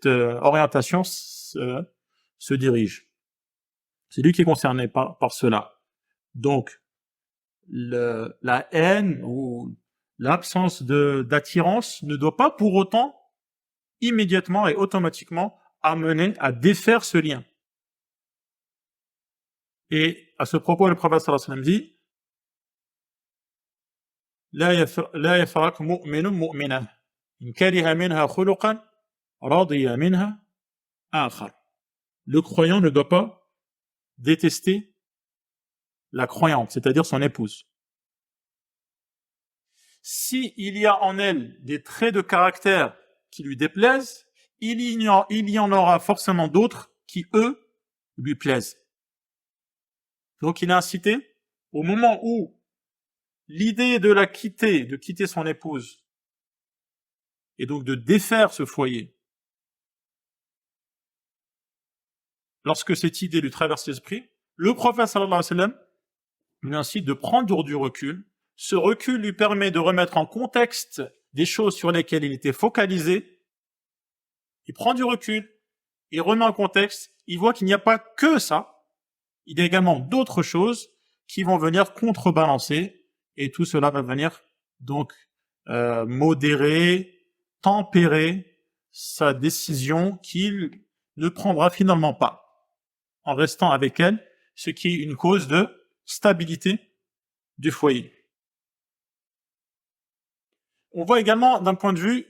orientation se dirige. C'est lui qui est concerné par cela. Donc la haine ou l'absence d'attirance ne doit pas pour autant immédiatement et automatiquement amener à défaire ce lien. Et à ce propos, le prophète sallallahu alayhi wa sallam dit لا يفرق مؤمن مؤمنة إن كره منها خلقا رضي منها آخر. Le croyant ne doit pas détester la croyante, c'est-à-dire son épouse. Si il y a en elle des traits de caractère qui lui déplaisent, il y en aura forcément d'autres qui, eux, lui plaisent. Donc il est incité, au moment où l'idée de quitter son épouse, et donc de défaire ce foyer, lorsque cette idée lui traverse l'esprit, le prophète sallallahu alayhi wa sallam lui incite de prendre du recul. Ce recul lui permet de remettre en contexte des choses sur lesquelles il était focalisé, il prend du recul, il remet en contexte, il voit qu'il n'y a pas que ça, il y a également d'autres choses qui vont venir contrebalancer, et tout cela va venir donc modérer, tempérer sa décision qu'il ne prendra finalement pas, en restant avec elle, ce qui est une cause de stabilité du foyer. On voit également d'un point de vue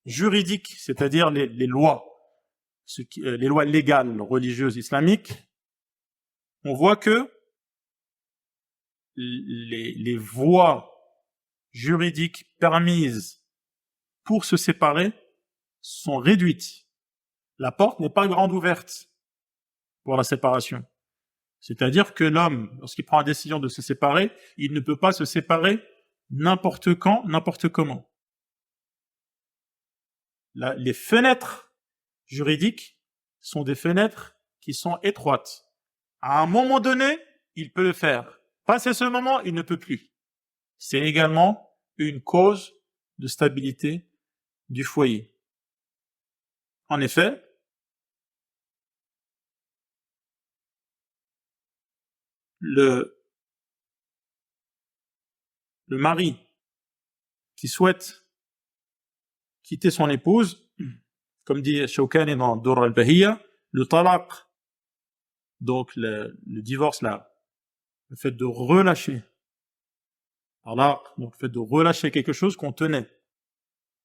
juridique, c'est-à-dire les lois, les lois légales religieuses islamiques, on voit que les voies juridiques permises pour se séparer sont réduites. La porte n'est pas grande ouverte pour la séparation. C'est-à-dire que l'homme, lorsqu'il prend la décision de se séparer, il ne peut pas se séparer n'importe quand, n'importe comment. Les fenêtres juridiques sont des fenêtres qui sont étroites. À un moment donné, il peut le faire. Passé ce moment, il ne peut plus. C'est également une cause de stabilité du foyer. En effet, le mari qui souhaite quitter son épouse, comme dit Shawkani dans Durr al-Bahiyya, le talaq, donc le divorce là, le fait de relâcher, talaq, donc le fait de relâcher quelque chose qu'on tenait.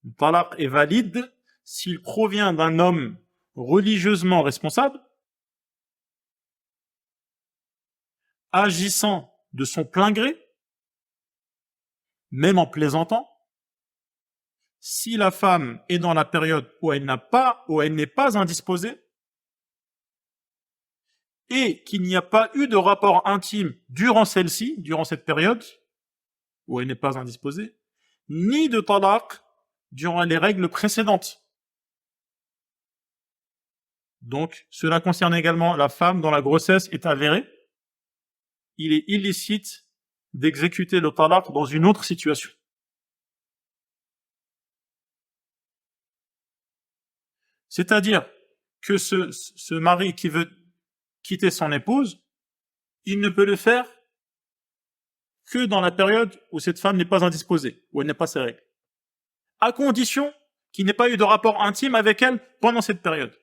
Le talaq est valide s'il provient d'un homme religieusement responsable, agissant de son plein gré, même en plaisantant. Si la femme est dans la période où elle n'est pas indisposée, et qu'il n'y a pas eu de rapport intime durant celle-ci, durant cette période, où elle n'est pas indisposée, ni de talaq durant les règles précédentes. Donc, cela concerne également la femme dont la grossesse est avérée. Il est illicite d'exécuter le talaq dans une autre situation. C'est-à-dire que ce mari qui veut quitter son épouse, il ne peut le faire que dans la période où cette femme n'est pas indisposée, où elle n'est pas ses règles. À condition qu'il n'ait pas eu de rapport intime avec elle pendant cette période.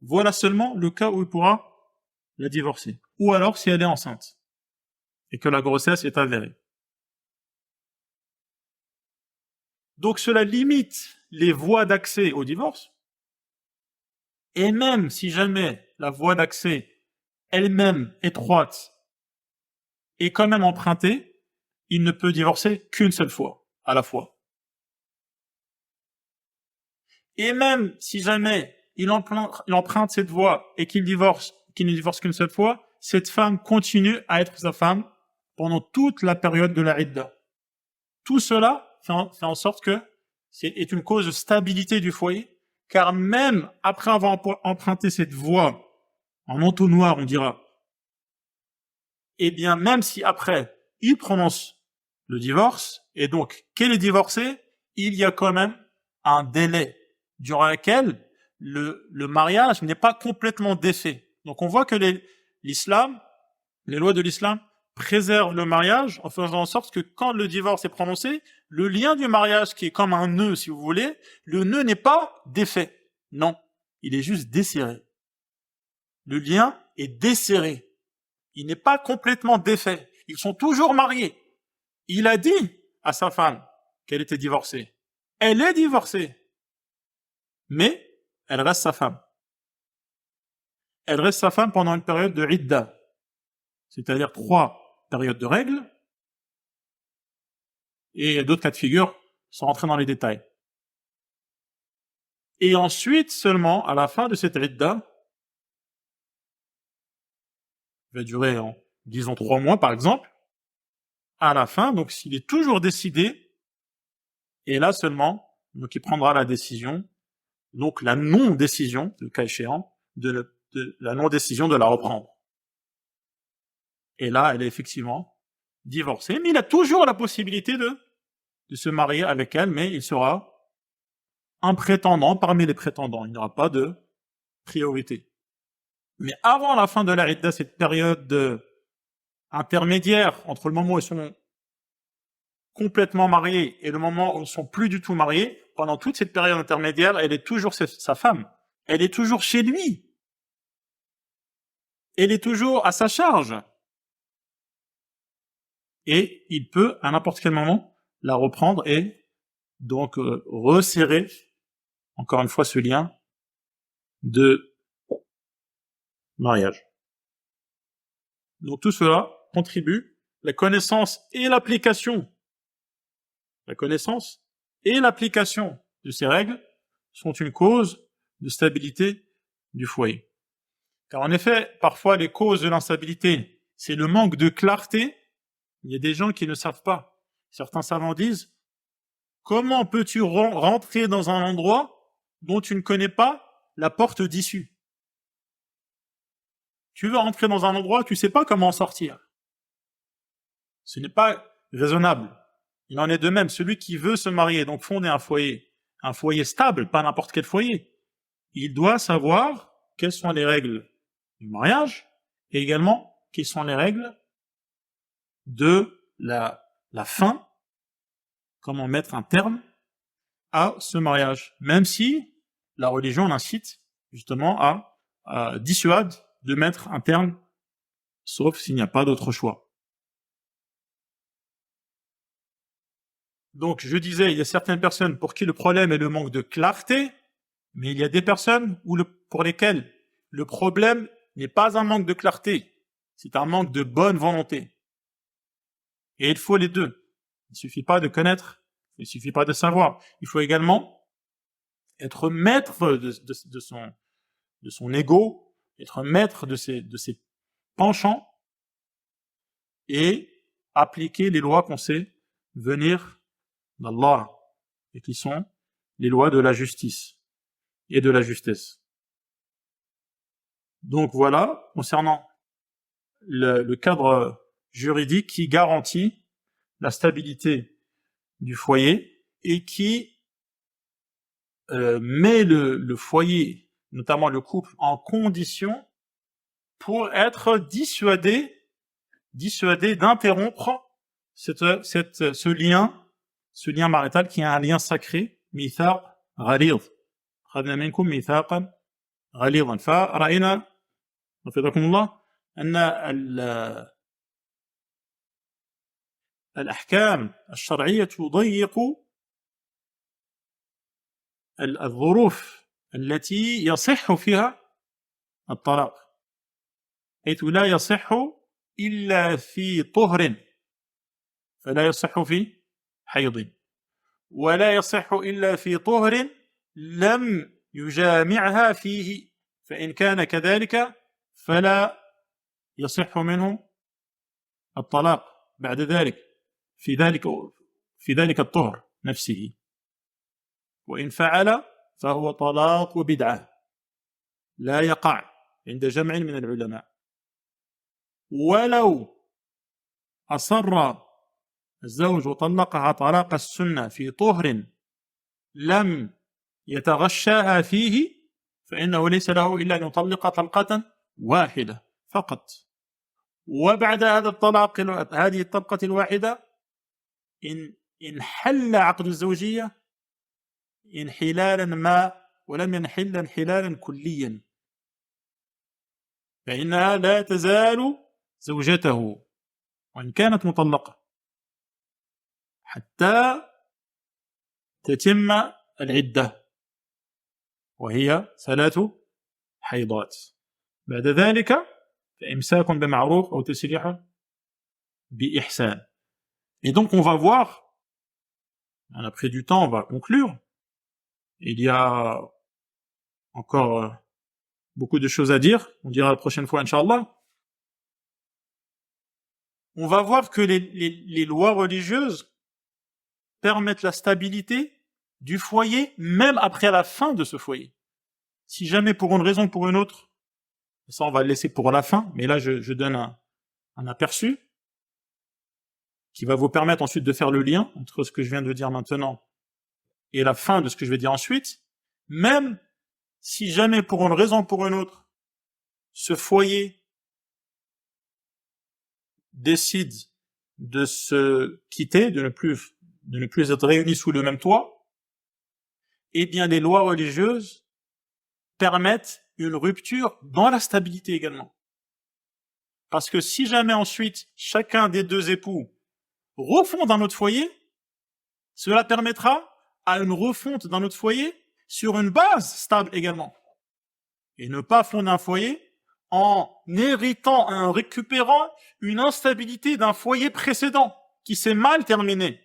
Voilà seulement le cas où il pourra la divorcer. Ou alors si elle est enceinte et que la grossesse est avérée. Donc cela limite les voies d'accès au divorce. Et même si jamais la voie d'accès elle-même étroite est quand même empruntée, il ne peut divorcer qu'une seule fois, à la fois. Et même si jamais il emprunte cette voie et qu'il ne divorce qu'une seule fois, cette femme continue à être sa femme pendant toute la période de la idda. Tout cela fait en sorte que est une cause de stabilité du foyer, car même après avoir emprunté cette voie, en entonnoir on dira, et bien même si après il prononce le divorce, et donc qu'elle est divorcée, il y a quand même un délai durant lequel le mariage n'est pas complètement défait. Donc on voit que l'islam, les lois de l'islam préservent le mariage en faisant en sorte que quand le divorce est prononcé, le lien du mariage qui est comme un nœud si vous voulez, le nœud n'est pas défait. Non, il est juste desserré. Le lien est desserré. Il n'est pas complètement défait. Ils sont toujours mariés. Il a dit à sa femme qu'elle était divorcée. Elle est divorcée. Mais elle reste sa femme. Elle reste sa femme pendant une période de idda, c'est-à-dire 3 périodes de règles, et d'autres cas de figure sans rentrer dans les détails. Et ensuite, seulement, à la fin de cette idda, qui va durer, disons 3 mois par exemple, à la fin, donc s'il est toujours décidé, et là seulement, donc il prendra la décision, donc la non-décision, le cas échéant, de la non-décision de la reprendre. Et là, elle est effectivement divorcée, mais il a toujours la possibilité de de se marier avec elle, mais il sera un prétendant parmi les prétendants. Il n'y aura pas de priorité. Mais avant la fin de la idda, cette période intermédiaire entre le moment où ils sont complètement mariés et le moment où ils ne sont plus du tout mariés, pendant toute cette période intermédiaire, elle est toujours sa femme. Elle est toujours chez lui. Elle est toujours à sa charge. Et il peut, à n'importe quel moment, la reprendre et donc resserrer, encore une fois, ce lien de mariage. Donc tout cela contribue, la connaissance et l'application. La connaissance et l'application de ces règles sont une cause de stabilité du foyer. Car en effet, parfois les causes de l'instabilité, c'est le manque de clarté. Il y a des gens qui ne savent pas. Certains savants disent, comment peux-tu rentrer dans un endroit dont tu ne connais pas la porte d'issue? Tu veux rentrer dans un endroit, tu ne sais pas comment en sortir. Ce n'est pas raisonnable. Il en est de même, celui qui veut se marier, donc fonder un foyer stable, pas n'importe quel foyer, il doit savoir quelles sont les règles du mariage et également quelles sont les règles de la fin, comment mettre un terme à ce mariage, même si la religion l'incite justement à dissuade de mettre un terme, sauf s'il n'y a pas d'autre choix. Donc, je disais, il y a certaines personnes pour qui le problème est le manque de clarté, mais il y a des personnes pour lesquelles le problème n'est pas un manque de clarté, c'est un manque de bonne volonté. Et il faut les deux. Il ne suffit pas de connaître, il ne suffit pas de savoir. Il faut également être maître de son ego, être maître de ses penchants et appliquer les lois qu'on sait venir d'Allah et qui sont les lois de la justice et de la justesse. Donc voilà, concernant le cadre juridique qui garantit la stabilité du foyer et qui met le foyer, notamment le couple, en condition pour être dissuadé d'interrompre ce lien marital qui est un lien sacré, mithaq ghalidh. خذنا منكم ميثاقا غليظا فرأينا وفقكم الله أن الأحكام الشرعية تضيق الظروف التي يصح فيها الطلاق حيث لا يصح إلا في طهر فلا يصح في حيض ولا يصح إلا في طهر لم يجامعها فيه فإن كان كذلك فلا يصح منه الطلاق بعد ذلك في ذلك الطهر نفسه وإن فعل فهو طلاق بدعة لا يقع عند جمع من العلماء ولو أصر الزوج وطلقها طلاق السنة في طهر لم يتغشاها فيه فإنه ليس له إلا أن يطلق طلقة واحدة فقط وبعد هذا الطلاق هذه الطلقة الواحدة إن حل عقد الزوجية انحلالا ما ولم ينحل انحلالا كليا فإنها لا تزال زوجته وإن كانت مطلقة حتى تتم العدة وهي 3 حيضات بعد ذلك فإمساك بمعروف أو تسريح بإحسان. Et donc on va voir, on a pris du temps, on va conclure. Il y a encore beaucoup de choses à dire, on dira la prochaine fois, Inch'Allah. On va voir que les lois religieuses permettent la stabilité du foyer, même après la fin de ce foyer. Si jamais pour une raison ou pour une autre, ça on va le laisser pour la fin, mais là je donne un aperçu. qui va vous permettre ensuite de faire le lien entre ce que je viens de dire maintenant et la fin de ce que je vais dire ensuite, même si jamais pour une raison ou pour une autre, ce foyer décide de se quitter, de ne plus être réunis sous le même toit, eh bien les lois religieuses permettent une rupture dans la stabilité également. Parce que si jamais ensuite chacun des deux époux refonde un autre foyer, cela permettra à une refonte d'un autre foyer sur une base stable également. Et ne pas fonder un foyer en héritant, en récupérant une instabilité d'un foyer précédent qui s'est mal terminé.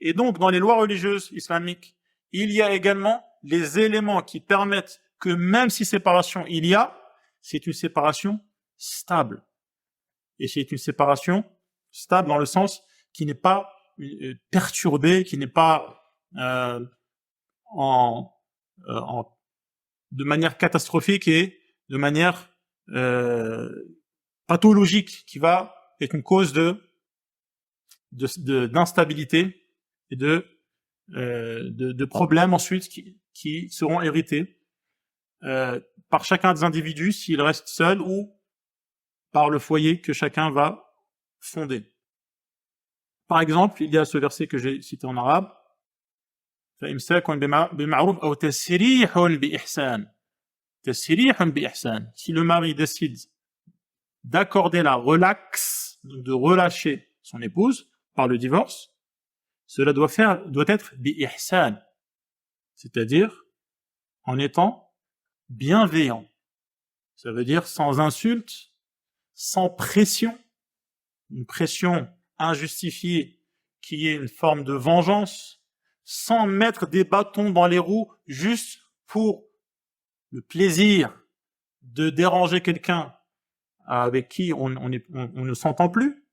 Et donc, dans les lois religieuses islamiques, il y a également les éléments qui permettent que même si séparation il y a, c'est une séparation stable. Et c'est une séparation stable dans le sens qui n'est pas perturbée, qui n'est pas de manière catastrophique et de manière pathologique, qui va être une cause d'instabilité et de problèmes ensuite qui seront hérités par chacun des individus s'il reste seul ou par le foyer que chacun va fonder. Par exemple, il y a ce verset que j'ai cité en arabe, فَإِمْسَاكٌ بِمَعْرُوفٍ أَوْ تَسْرِيحٌ بِإِحْسَانٍ. تَسْرِيحٌ بِإِحْسَانٍ. Si le mari décide d'accorder la relaxe, de relâcher son épouse par le divorce, cela doit être bi-ihsan, c'est-à-dire en étant bienveillant. Ça veut dire sans insulte, sans pression, une pression injustifiée qui est une forme de vengeance, sans mettre des bâtons dans les roues juste pour le plaisir de déranger quelqu'un avec qui on ne s'entend plus,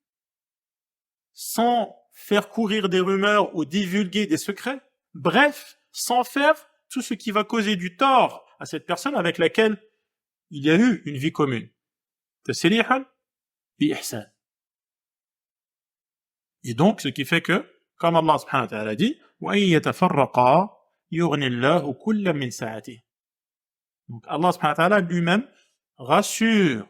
sans faire courir des rumeurs ou divulguer des secrets, bref, sans faire tout ce qui va causer du tort à cette personne avec laquelle il y a eu une vie commune. Tasrihan bi ihsan. Et donc, ce qui fait que, comme Allah subhanahu wa ta'ala dit, وَإِن يَتَفَرَّقَا يُغْنِ اللَّهُ كُلًّا مِنْ سَعَتِهِ. Donc Allah subhanahu wa ta'ala lui-même rassure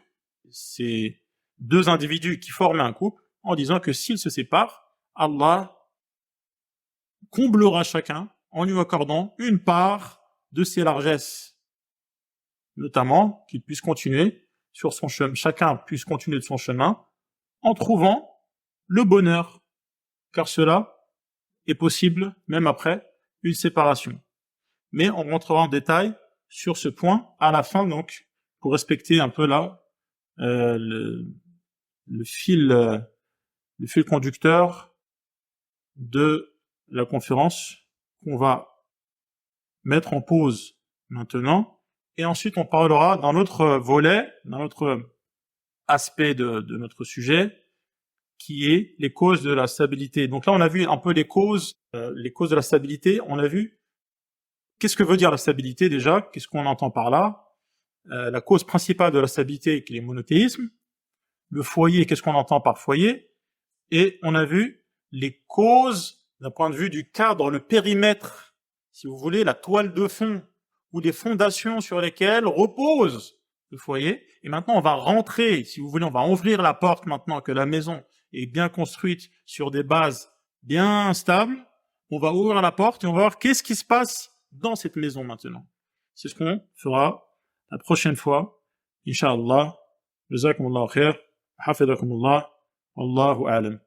ces deux individus qui forment un couple en disant que s'ils se séparent, Allah comblera chacun en lui accordant une part de ses largesses, notamment qu'il puisse continuer sur son chemin, chacun puisse continuer de son chemin en trouvant le bonheur, car cela est possible même après une séparation. Mais on rentrera en détail sur ce point à la fin, donc, pour respecter un peu là le fil conducteur de la conférence qu'on va mettre en pause maintenant, et ensuite on parlera dans notre volet, dans notre aspect de notre sujet, qui est les causes de la stabilité. Donc là, on a vu un peu les causes de la stabilité. On a vu qu'est-ce que veut dire la stabilité déjà, qu'est-ce qu'on entend par là. La cause principale de la stabilité, qui est le monothéisme. Le foyer, qu'est-ce qu'on entend par foyer. Et on a vu les causes d'un point de vue du cadre, le périmètre, si vous voulez, la toile de fond, ou les fondations sur lesquelles repose le foyer. Et maintenant, on va rentrer, si vous voulez, on va ouvrir la porte maintenant que la maison est bien construite sur des bases bien stables. On va ouvrir la porte et on va voir qu'est-ce qui se passe dans cette maison maintenant. C'est ce qu'on fera la prochaine fois. Inch'Allah. Jazakumullahu khair. Hafidhakumullah. Wallahu a'lam.